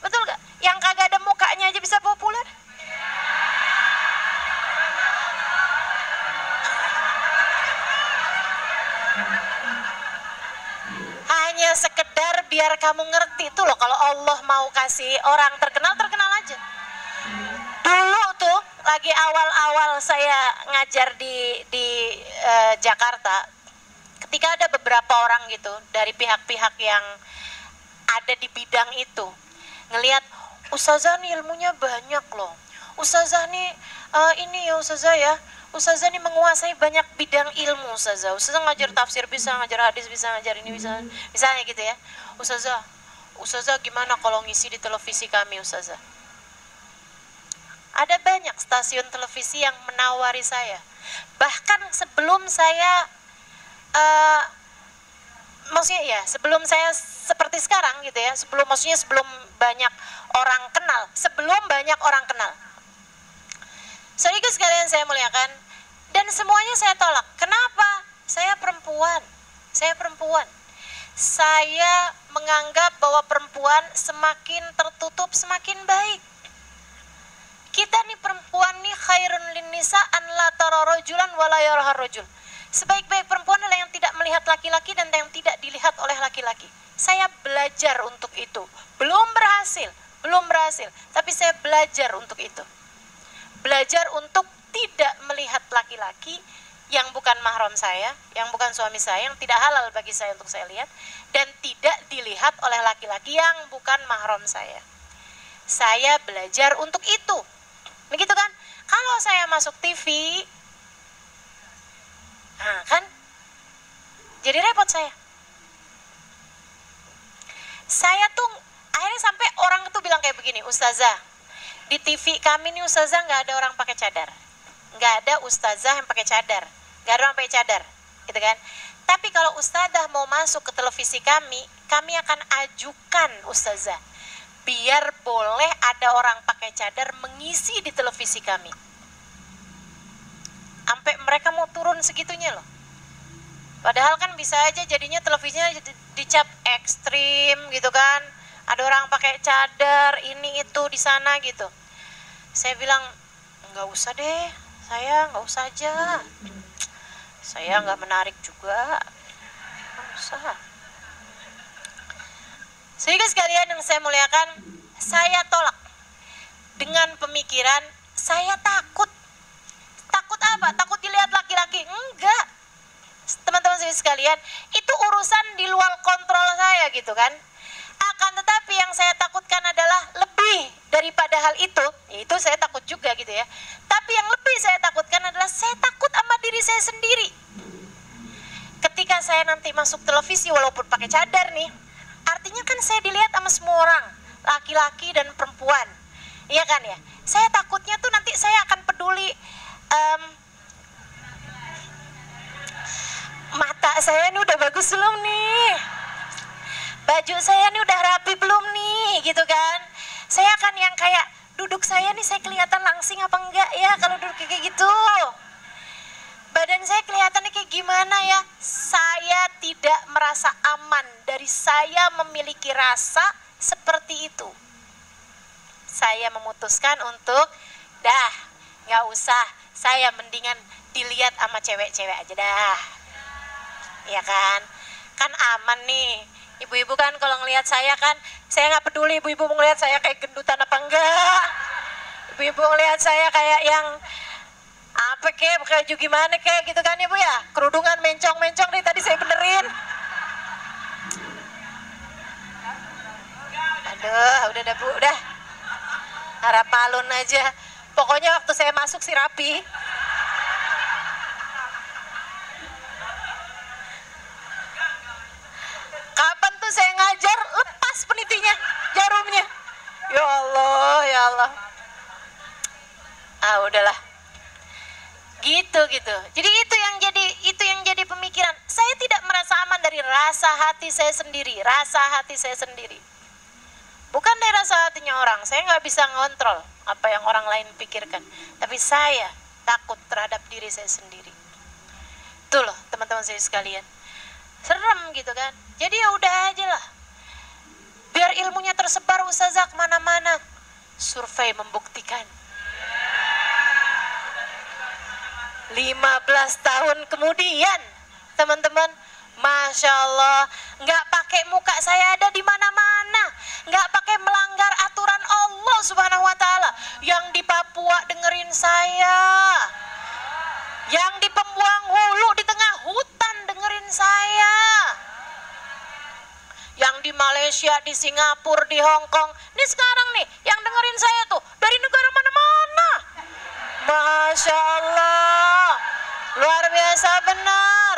B: Betul nggak? Yang kagak ada mukanya aja bisa populer. Hanya sekedar biar kamu ngerti tuh loh, kalau Allah mau kasih orang terkenal, terkenal aja. Dulu tuh lagi awal-awal saya ngajar di Jakarta, ketika ada beberapa orang gitu dari pihak-pihak yang ada di bidang itu ngelihat Ustazah nih ilmunya banyak loh, Ustazah nih ini ya Ustazah ya, Ustazah nih menguasai banyak bidang ilmu. Ustazah ngajar tafsir bisa, ngajar hadis bisa, ngajar ini bisa, misalnya gitu ya. Ustazah gimana kalau ngisi di televisi kami Ustazah? Ada banyak stasiun televisi yang menawari saya. Bahkan sebelum saya maksudnya ya, sebelum saya seperti sekarang gitu ya, sebelum banyak orang kenal, sebelum banyak orang kenal. Saudara sekalian saya muliakan, dan semuanya saya tolak. Kenapa? Saya perempuan. Saya menganggap bahwa perempuan semakin tertutup semakin baik. Kita nih perempuan nih khairun linnisa an la tara rajulan wa la yarahar rajul. Sebaik-baik perempuan adalah yang tidak melihat laki-laki dan yang tidak dilihat oleh laki-laki. Saya belajar untuk itu. Belum berhasil, tapi saya belajar untuk itu. Belajar untuk tidak melihat laki-laki yang bukan mahram saya, yang bukan suami saya, yang tidak halal bagi saya untuk saya lihat, dan tidak dilihat oleh laki-laki yang bukan mahram saya. Saya belajar untuk itu. Begitu kan? Kalau saya masuk TV, nah kan jadi repot saya. Saya tuh akhirnya sampai orang tuh bilang kayak begini, Ustazah, di TV kami nih Ustazah nggak ada orang pakai cadar, nggak ada Ustazah yang pakai cadar, nggak ada orang pakai cadar, gitu kan? Tapi kalau Ustazah mau masuk ke televisi kami akan ajukan Ustazah, biar boleh ada orang pakai cadar mengisi di televisi kami. Sampai mereka mau turun segitunya loh. Padahal kan bisa aja jadinya televisinya dicap ekstrim gitu kan. Ada orang pakai cadar, ini itu di sana gitu. Saya bilang, nggak usah deh, saya nggak usah aja. Saya nggak menarik juga. Usah. Sehingga sekalian yang saya muliakan, saya tolak dengan pemikiran saya takut. Takut apa? Takut dilihat laki-laki? Enggak. Teman-teman saya sekalian, itu urusan di luar kontrol saya gitu kan. Akan tetapi yang saya takutkan adalah lebih daripada hal itu saya takut juga gitu ya. Tapi yang lebih saya takutkan adalah saya takut sama diri saya sendiri. Ketika saya nanti masuk televisi walaupun pakai cadar nih, artinya kan saya dilihat sama semua orang, laki-laki dan perempuan. Iya kan ya? Saya takutnya tuh nanti saya akan peduli mata saya ini udah bagus belum nih? Baju saya ini udah rapi belum nih? Gitu kan? Saya akan yang kayak duduk saya nih, saya kelihatan langsing apa enggak ya kalau duduk kayak gitu? Badan saya kelihatannya kayak gimana ya? Saya tidak merasa aman dari saya memiliki rasa seperti itu. Saya memutuskan untuk nggak usah, saya mendingan dilihat sama cewek-cewek aja dah. Ya kan? Kan aman nih. Ibu-ibu kan kalau ngelihat saya kan, saya nggak peduli ibu-ibu mau ngelihat saya kayak gendutan apa enggak. Ibu-ibu ngelihat saya kayak yang apa kayak baju gimana kayak gitu kan ya Bu ya. Kerudungan mencong-mencong nih tadi saya benerin. Aduh, udah dah Bu, udah. Harap palun aja. Pokoknya waktu saya masuk sih rapi. Kapan tuh saya ngajar lepas penitinya, jarumnya. Ya Allah, ya Allah. Ah udahlah. Gitu. Jadi itu yang jadi pemikiran. Saya tidak merasa aman dari rasa hati saya sendiri, Bukan dari rasa hatinya orang. Saya nggak bisa ngontrol apa yang orang lain pikirkan. Tapi saya takut terhadap diri saya sendiri. Itu loh teman-teman saya sekalian. Serem gitu kan. Jadi ya udah aja lah. Biar ilmunya tersebar ustazah kemana-mana. Survei membuktikan. 15 tahun kemudian, teman-teman, Masya Allah, nggak pakai muka saya ada di mana-mana, nggak pakai melanggar aturan Allah Subhanahu Wa Taala. Yang di Papua dengerin saya, yang di Pembuang Hulu di tengah hutan dengerin saya, yang di Malaysia, di Singapura, di Hong Kong, ini sekarang nih, yang dengerin saya tuh dari negara mana-mana. Masya Allah, luar biasa benar.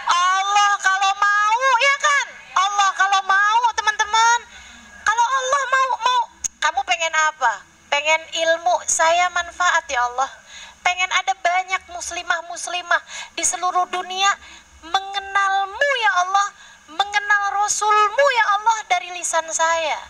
B: Allah kalau mau, ya kan? Allah kalau mau, teman-teman. Kalau Allah mau, kamu pengen apa? Pengen ilmu saya manfaat ya Allah. Pengen ada banyak muslimah-muslimah di seluruh dunia mengenalmu ya Allah, mengenal Rasulmu ya Allah dari lisan saya.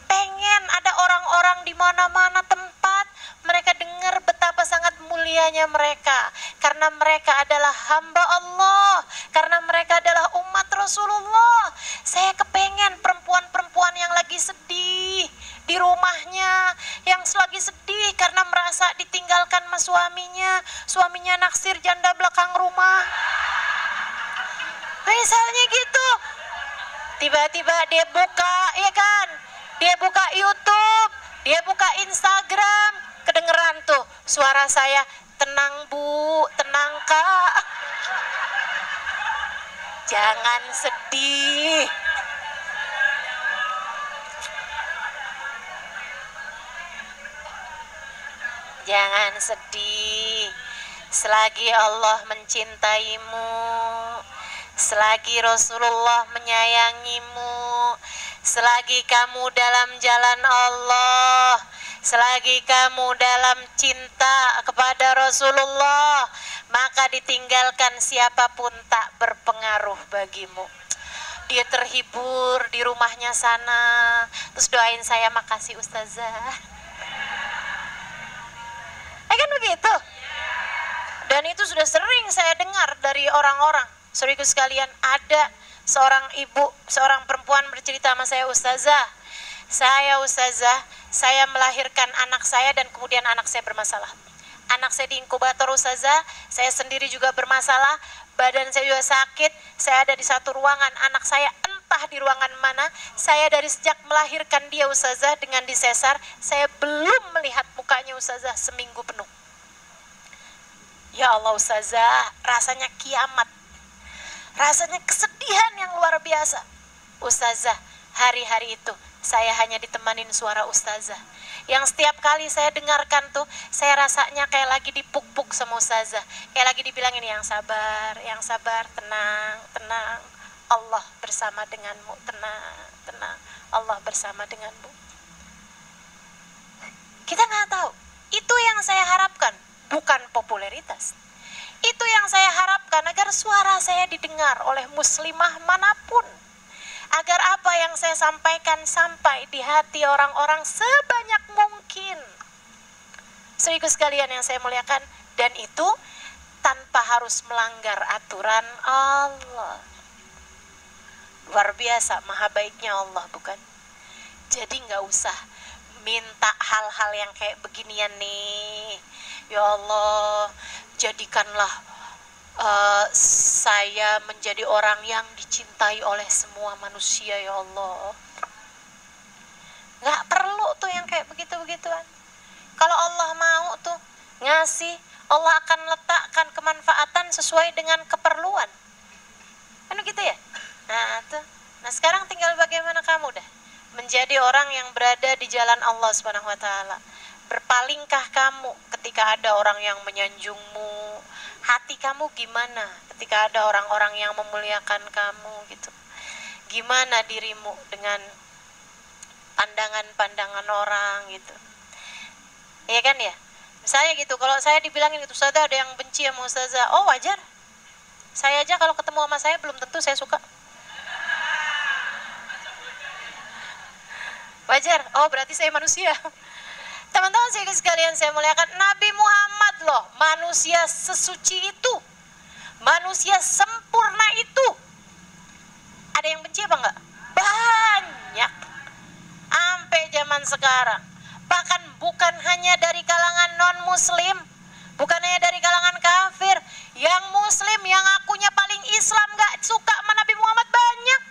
B: Pengen ada orang-orang di mana-mana tempat mereka dengar betapa sangat mulianya mereka, karena mereka adalah hamba Allah, karena mereka adalah umat Rasulullah. Saya kepengen perempuan-perempuan yang lagi sedih di rumahnya, yang lagi sedih karena merasa ditinggalkan sama suaminya naksir janda belakang rumah, misalnya gitu. Tiba-tiba dia buka, ya kan, dia buka YouTube, dia buka Instagram, kedengeran tuh suara saya, tenang Bu, tenang Kak, jangan sedih. Jangan sedih, selagi Allah mencintaimu, selagi Rasulullah menyayangimu, selagi kamu dalam jalan Allah, selagi kamu dalam cinta kepada Rasulullah, maka ditinggalkan siapapun tak berpengaruh bagimu. Dia terhibur di rumahnya sana, terus doain saya, makasih Ustazah. Kan begitu. Dan itu sudah sering saya dengar dari orang-orang. Saudaraku sekalian, ada seorang ibu, seorang perempuan bercerita sama saya, Ustazah, saya melahirkan anak saya dan kemudian anak saya bermasalah. Anak saya di inkubator ustazah, saya sendiri juga bermasalah, badan saya juga sakit, saya ada di satu ruangan, anak saya entah di ruangan mana. Saya dari sejak melahirkan dia ustazah dengan disesar, saya belum melihat mukanya ustazah seminggu penuh. Ya Allah ustazah, rasanya kiamat, rasanya kesedihan yang luar biasa. Ustazah, hari-hari itu saya hanya ditemanin suara ustazah, yang setiap kali saya dengarkan tuh, saya rasanya kayak lagi dipuk-puk sama ustazah, kayak lagi dibilangin yang sabar, tenang, tenang, Allah bersama denganmu, tenang, tenang, Allah bersama denganmu. Kita nggak tahu, itu yang saya harapkan, bukan popularitas. Itu yang saya harapkan, agar suara saya didengar oleh muslimah manapun, agar apa yang saya sampaikan sampai di hati orang-orang sebanyak mungkin. Saudaraku sekalian yang saya muliakan, dan itu tanpa harus melanggar aturan Allah. Luar biasa, maha baiknya Allah, bukan? Jadi nggak usah minta hal-hal yang kayak beginian nih. Ya Allah, jadikanlah saya menjadi orang yang dicintai oleh semua manusia, ya Allah. Nggak perlu tuh yang kayak begitu-begituan. Kalau Allah mau tuh ngasih, Allah akan letakkan kemanfaatan sesuai dengan keperluan. Kan gitu ya? Nah tuh, nah sekarang tinggal bagaimana kamu dah menjadi orang yang berada di jalan Allah Subhanahu wa taala. Berpalingkah kamu ketika ada orang yang menyanjungmu? Hati kamu gimana ketika ada orang-orang yang memuliakan kamu gitu? Gimana dirimu dengan pandangan-pandangan orang gitu? Iya kan ya? Misalnya gitu, kalau saya dibilangin itu ustazah ada yang benci sama ustazah, oh wajar. Saya aja kalau ketemu sama saya belum tentu saya suka. Wajar, oh berarti saya manusia. Teman-teman sekalian saya muliakan, Nabi Muhammad loh, manusia sesuci itu, manusia sempurna itu. Ada yang benci apa enggak? Banyak. Sampai zaman sekarang. Bahkan bukan hanya dari kalangan non-muslim, bukan hanya dari kalangan kafir. Yang muslim, yang akunya paling Islam gak suka sama Nabi Muhammad banyak.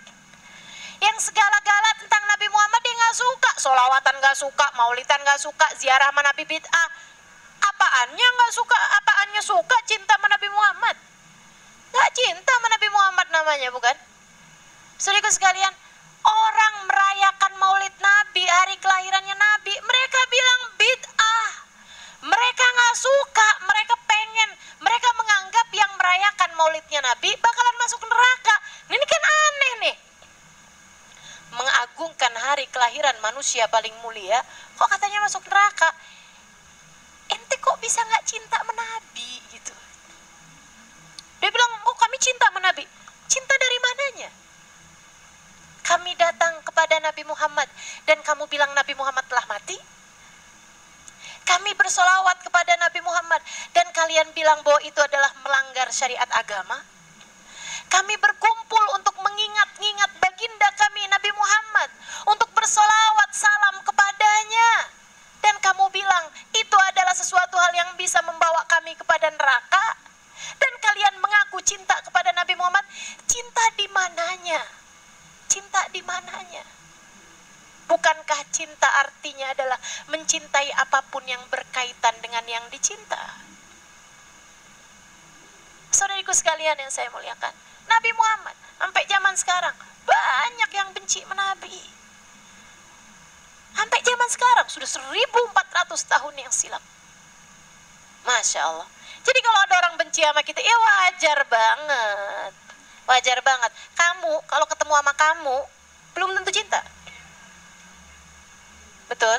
B: Yang segala-gala tentang Nabi Muhammad dia gak suka. Sholawatan gak suka, maulidan gak suka, ziarah sama Nabi bid'ah. Apaannya gak suka, apaannya suka cinta sama Nabi Muhammad. Gak cinta sama Nabi Muhammad namanya, bukan? Saudaraku sekalian, orang merayakan maulid Nabi, hari kelahirannya Nabi, mereka bilang bid'ah. Mereka gak suka, mereka pengen, mereka menganggap yang merayakan maulidnya Nabi bakalan masuk neraka. Ini kan aneh nih. Mengagungkan hari kelahiran manusia paling mulia, kok katanya masuk neraka? Ente kok bisa gak cinta sama Nabi gitu? Dia bilang, oh kami cinta sama Nabi. Cinta dari mananya? Kami datang kepada Nabi Muhammad dan kamu bilang Nabi Muhammad telah mati. Kami bersolawat kepada Nabi Muhammad dan kalian bilang bahwa itu adalah melanggar syariat agama. Kami berkumpul untuk mengingat-ingat baginda kami Nabi Muhammad, untuk bersolawat salam kepadanya. Dan kamu bilang itu adalah sesuatu hal yang bisa membawa kami kepada neraka. Dan kalian mengaku cinta kepada Nabi Muhammad. Cinta di mananya? Cinta di mananya? Bukankah cinta artinya adalah mencintai apapun yang berkaitan dengan yang dicinta? Saudariku sekalian yang saya muliakan, Nabi Muhammad sampai zaman sekarang banyak yang benci Nabi. Sampai zaman sekarang sudah 1400 tahun yang silam. Masya Allah. Jadi kalau ada orang benci sama kita, ya wajar banget. Wajar banget. Kamu kalau ketemu sama kamu belum tentu cinta. Betul?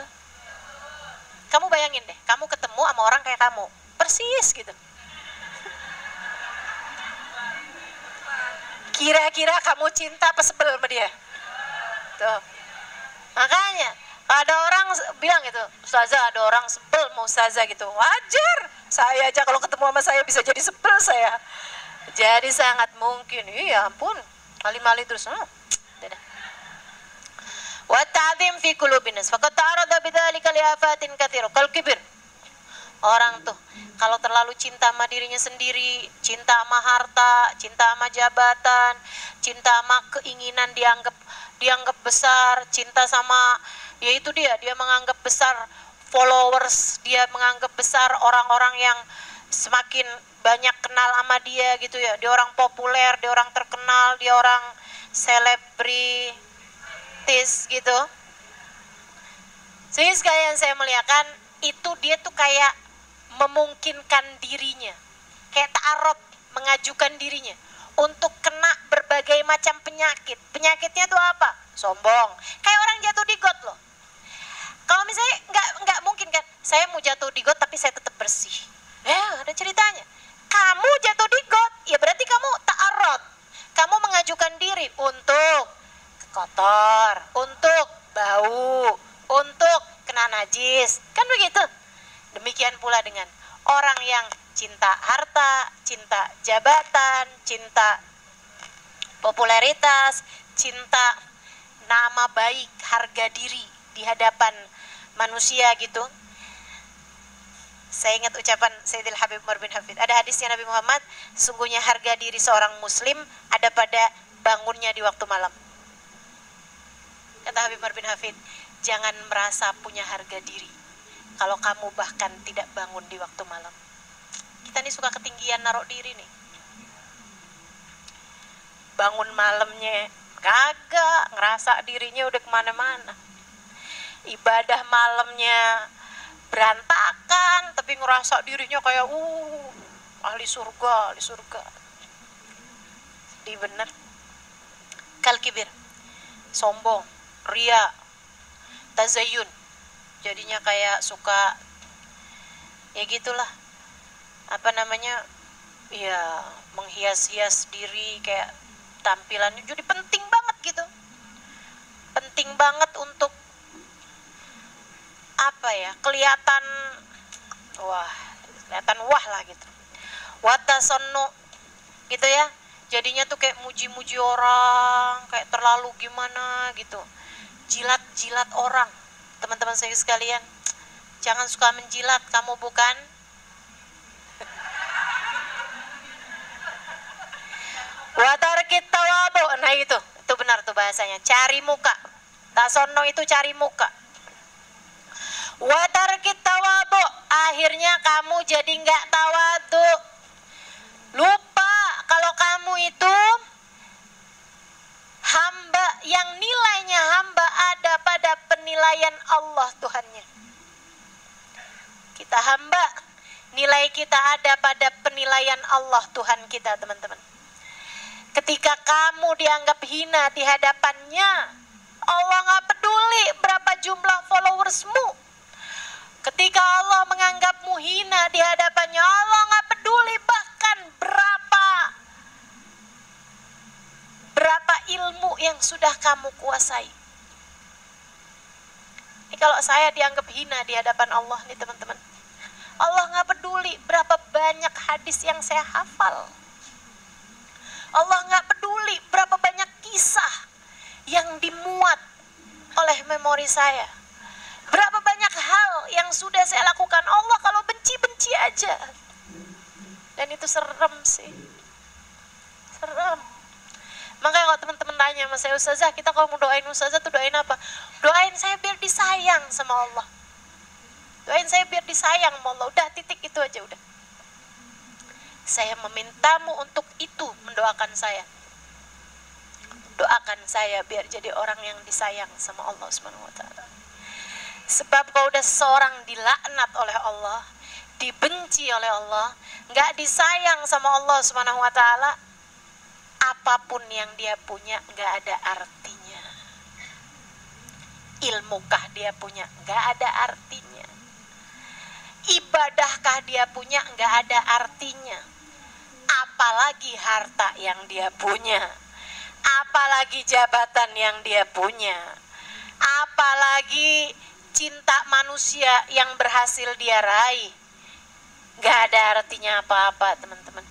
B: Kamu bayangin deh, kamu ketemu sama orang kayak kamu, persis gitu. Kira-kira kamu cinta apa sebel sama dia? Tuh. Makanya ada orang bilang gitu, ustazah ada orang sebel mau ustazah gitu. Wajar. Saya aja kalau ketemu sama saya bisa jadi sebel saya. Jadi sangat mungkin. Iya ampun. Mali-mali terus. Dadah. Wa ta'zim fi qulubin nas. Faqad ta'arada bidzalika li afatin katsira kal kibir Orang tuh kalau terlalu cinta sama dirinya sendiri, cinta sama harta, cinta sama jabatan, cinta sama keinginan dianggap besar, cinta sama, ya itu dia menganggap besar followers, dia menganggap besar orang-orang yang semakin banyak kenal sama dia gitu ya. Dia orang populer, dia orang terkenal, dia orang selebritis gitu. Jadi sekalian saya melihatkan itu dia tuh kayak memungkinkan dirinya, kayak ta'arud, mengajukan dirinya untuk kena berbagai macam penyakit. Penyakitnya tuh apa? Sombong. Kayak orang jatuh di got loh. Kalau misalnya nggak mungkin kan, saya mau jatuh di got tapi saya tetap bersih. Ya ada ceritanya. Kamu jatuh di got, ya berarti kamu ta'arud. Kamu mengajukan diri untuk kotor, untuk bau, untuk kena najis, kan begitu. Demikian pula dengan orang yang cinta harta, cinta jabatan, cinta popularitas, cinta nama baik, harga diri di hadapan manusia gitu. Saya ingat ucapan Sayyidil Habib Umar bin Hafid. Ada hadisnya Nabi Muhammad, sungguhnya harga diri seorang muslim ada pada bangunnya di waktu malam. Kata Habib Umar bin Hafid, jangan merasa punya harga diri kalau kamu bahkan tidak bangun di waktu malam. Kita nih suka ketinggian naruh diri nih. Bangun malamnya kagak, ngerasa dirinya udah kemana-mana. Ibadah malamnya berantakan, tapi ngerasa dirinya kayak ahli surga, ahli surga. Sedih bener. Kal kibir, sombong, ria, tazayun, jadinya kayak suka ya gitulah, apa namanya, ya menghias-hias diri, kayak tampilannya jadi penting banget gitu, penting banget untuk apa ya, kelihatan wah lah gitu, watasonnu gitu ya, jadinya tuh kayak muji-muji orang, kayak terlalu gimana gitu, jilat-jilat orang. Teman-teman saya sekalian, jangan suka menjilat, kamu bukan watarkit tawabu. Nah itu benar tuh bahasanya, cari muka. Tasono itu cari muka. Watarkit tawabu, akhirnya kamu jadi nggak tawadu. Lupa kalau kamu itu hamba yang nilainya hamba ada pada penilaian Allah Tuhannya. Kita hamba, nilai kita ada pada penilaian Allah Tuhan kita, teman-teman. Ketika kamu dianggap hina di hadapannya, Allah gak peduli berapa jumlah followersmu. Ketika Allah menganggapmu hina di hadapannya, Allah gak peduli bahkan berapa ilmu yang sudah kamu kuasai. Ini kalau saya dianggap hina di hadapan Allah nih teman-teman, Allah gak peduli berapa banyak hadis yang saya hafal. Allah gak peduli berapa banyak kisah yang dimuat oleh memori saya. Berapa banyak hal yang sudah saya lakukan. Allah kalau benci-benci aja. Dan itu serem sih. Serem. Makanya kalau teman-teman tanya sama saya, Ustazah, kita kalau mau doain Ustazah tuh doain apa? Doain saya biar disayang sama Allah. Doain saya biar disayang sama Allah. Udah, titik itu aja udah. Saya memintamu untuk itu, mendoakan saya. Doakan saya biar jadi orang yang disayang sama Allah Subhanahu wa taala. Sebab kalau udah seorang dilaknat oleh Allah, dibenci oleh Allah, enggak disayang sama Allah Subhanahu wa taala, apapun yang dia punya enggak ada artinya. Ilmukah dia punya? Enggak ada artinya. Ibadahkah dia punya? Enggak ada artinya. Apalagi harta yang dia punya, apalagi jabatan yang dia punya, apalagi cinta manusia yang berhasil dia raih. Gak ada artinya apa-apa teman-teman,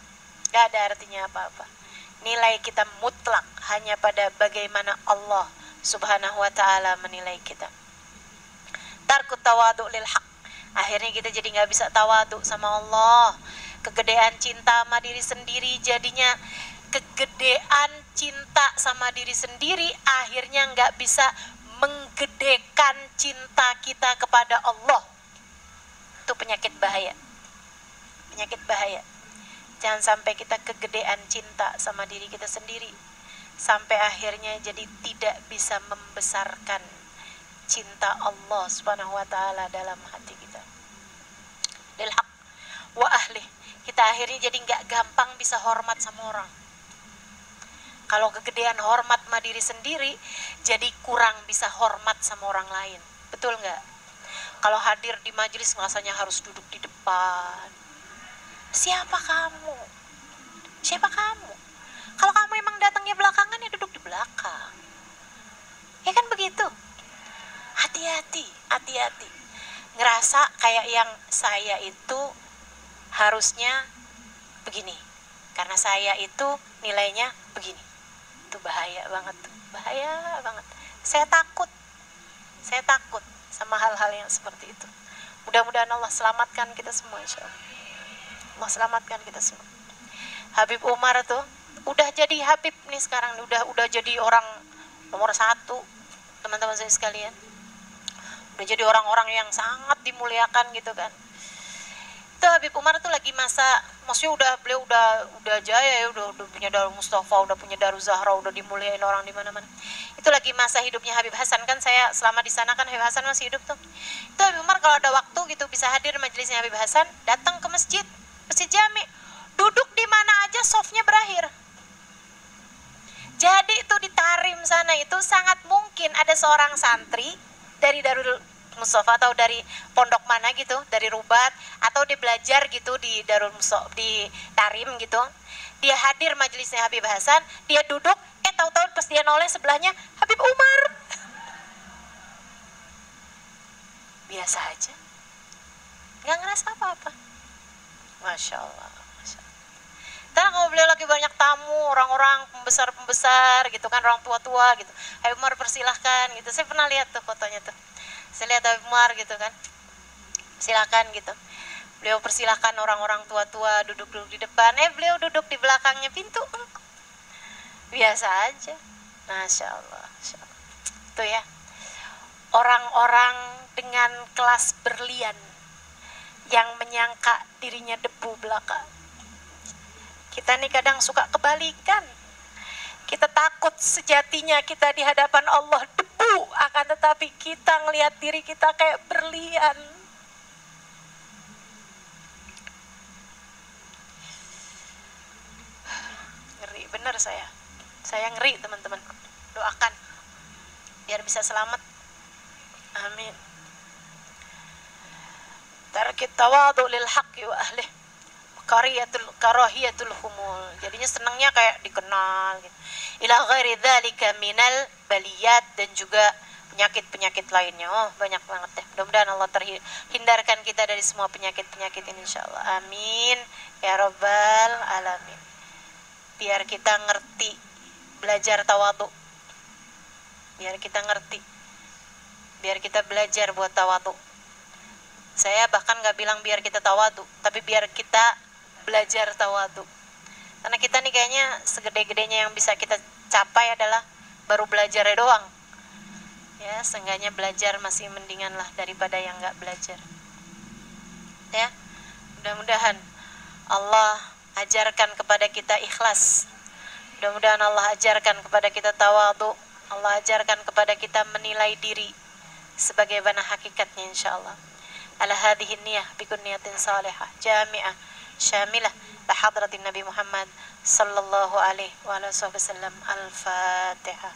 B: gak ada artinya apa-apa. Nilai kita mutlak hanya pada bagaimana Allah Subhanahu wa ta'ala menilai kita. Tarku tawadu lil haq, Akhirnya kita jadi nggak bisa tawadhu sama Allah. Kegedean cinta sama diri sendiri, jadinya kegedean cinta sama diri sendiri akhirnya nggak bisa menggedekan cinta kita kepada Allah. Itu penyakit bahaya. Penyakit bahaya. Jangan sampai kita kegedean cinta sama diri kita sendiri sampai akhirnya jadi tidak bisa membesarkan cinta Allah Subhanahu wa taala dalam hati kita. Lil haq wa ahli. Kita akhirnya jadi nggak gampang bisa hormat sama orang. Kalau kegedean hormat sama diri sendiri, jadi kurang bisa hormat sama orang lain. Betul nggak? Kalau hadir di majelis rasanya harus duduk di depan. Siapa kamu? Siapa kamu? Kalau kamu emang datangnya belakangan, ya duduk di belakang. Ya kan begitu? Hati-hati, hati-hati. Ngerasa kayak yang saya itu harusnya begini, karena saya itu nilainya begini. Itu bahaya banget, bahaya banget. Saya takut sama hal-hal yang seperti itu. Mudah-mudahan Allah selamatkan kita semua, insya Allah. Allah selamatkan kita semua. Habib Umar tuh udah jadi Habib nih sekarang, udah jadi orang nomor 1, teman-teman saya sekalian. Udah jadi orang-orang yang sangat dimuliakan gitu kan. Itu Habib Umar tuh lagi maksudnya beliau udah jaya ya, udah punya Darul Mustafa, udah punya Darul Zahra, udah dimuliain orang di mana-mana. Itu lagi masa hidupnya Habib Hasan kan, saya selama di sana kan Habib Hasan masih hidup tuh. Itu Habib Umar kalau ada waktu gitu bisa hadir majelisnya Habib Hasan, datang ke masjid Jami, duduk di mana aja softnya berakhir. Jadi itu di Tarim sana itu sangat mungkin ada seorang santri dari Darul Mustafa atau dari pondok mana gitu, dari Rubat, atau dia belajar gitu di Darul Mustafa di Tarim gitu. Dia hadir majelisnya Habib Hasan, dia duduk, tahu-tahu pas dia noleh sebelahnya Habib Umar. Biasa aja, nggak ngerasa apa-apa. Masya Allah, Masya Allah. Dan kalau beliau lagi banyak tamu, orang-orang pembesar-pembesar gitu kan, orang tua-tua gitu, Habib Umar persilahkan gitu. Saya pernah lihat tuh fotonya tuh. Saya lihat Habib Umar gitu kan, silakan gitu. Beliau persilahkan orang-orang tua-tua duduk-duduk di depan, beliau duduk di belakangnya pintu. Biasa aja. Masya Allah, Masya Allah. Itu ya, orang-orang dengan kelas berlian yang menyangka dirinya debu belaka. Kita nih kadang suka kebalikan. Kita takut sejatinya kita di hadapan Allah debu, akan tetapi kita ngelihat diri kita kayak berlian. Ngeri bener saya ngeri teman-teman. Doakan biar bisa selamat, amin. Tarkit tawadhu lil haqqi wa ahlih, karahiyatul humul. Jadinya senangnya kayak dikenal gitu. Ila ghairi dzalika minal baliyat, dan juga penyakit-penyakit lainnya. Oh, banyak banget deh. Mudah-mudahan Allah terhindarkan kita dari semua penyakit-penyakit ini insyaallah. Amin ya rabbal alamin. Biar kita ngerti belajar tawadhu. Biar kita ngerti. Biar kita belajar buat tawadhu. Saya bahkan gak bilang biar kita tawadhu, tapi biar kita belajar tawadhu. Karena kita nih kayaknya segede-gedenya yang bisa kita capai adalah baru belajarnya doang. Ya, seenggaknya belajar masih mendingan lah daripada yang gak belajar. Ya, mudah-mudahan Allah ajarkan kepada kita ikhlas. Mudah-mudahan Allah ajarkan kepada kita tawadhu. Allah ajarkan kepada kita menilai diri sebagaimana hakikatnya insyaallah. Ala hadhihi niyah bikun niyatin salihah jami'ah syamilah la hadratin Nabi Muhammad sallallahu alaihi wa alihi wasallam. Al-Fatihah.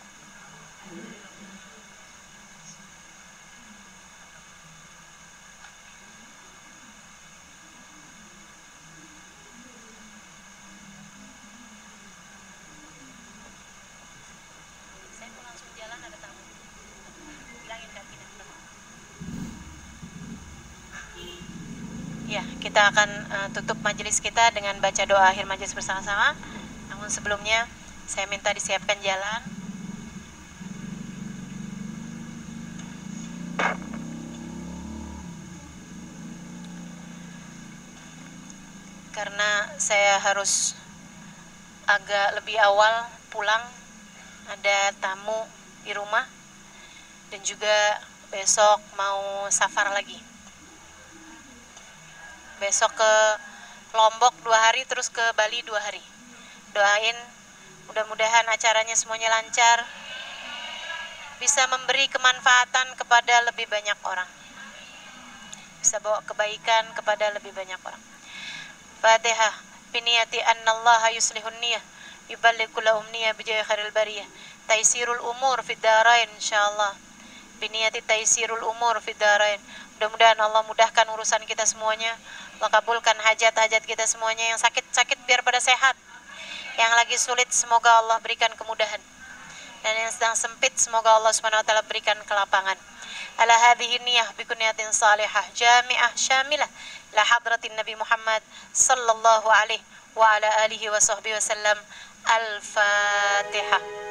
B: Saya mau langsung jalan, ada tamu. Bilangin Kak Gina. Ya, kita akan tutup majelis kita dengan baca doa akhir majelis bersama-sama. Namun sebelumnya saya minta disiapkan jalan. saya harus agak lebih awal pulang, ada tamu di rumah, dan juga besok mau safar lagi. Besok ke Lombok 2 hari, terus ke Bali 2 hari. Doain mudah-mudahan acaranya semuanya lancar, bisa memberi kemanfaatan kepada lebih banyak orang, bisa bawa kebaikan kepada lebih banyak orang. Fatihah. Biniyati annallaha yuslihun niyah yuballighul umniyah bijaya khairil bariyah. Taisirul umur fid darain insyaallah. Biniyati taisirul umur fid darain. Mudah-mudahan Allah mudahkan urusan kita semuanya. Allah kabulkan hajat-hajat kita semuanya. Yang sakit-sakit biar pada sehat, yang lagi sulit semoga Allah berikan kemudahan, dan yang sedang sempit semoga Allah Subhanahu wa taala berikan kelapangan. Ala hadhihi niyah bi kunniyatin salihah jami'ah syamilah la hadratin Nabi Muhammad sallallahu alaihi wa ala alihi wa sahbihi wasallam. Al-Fatihah.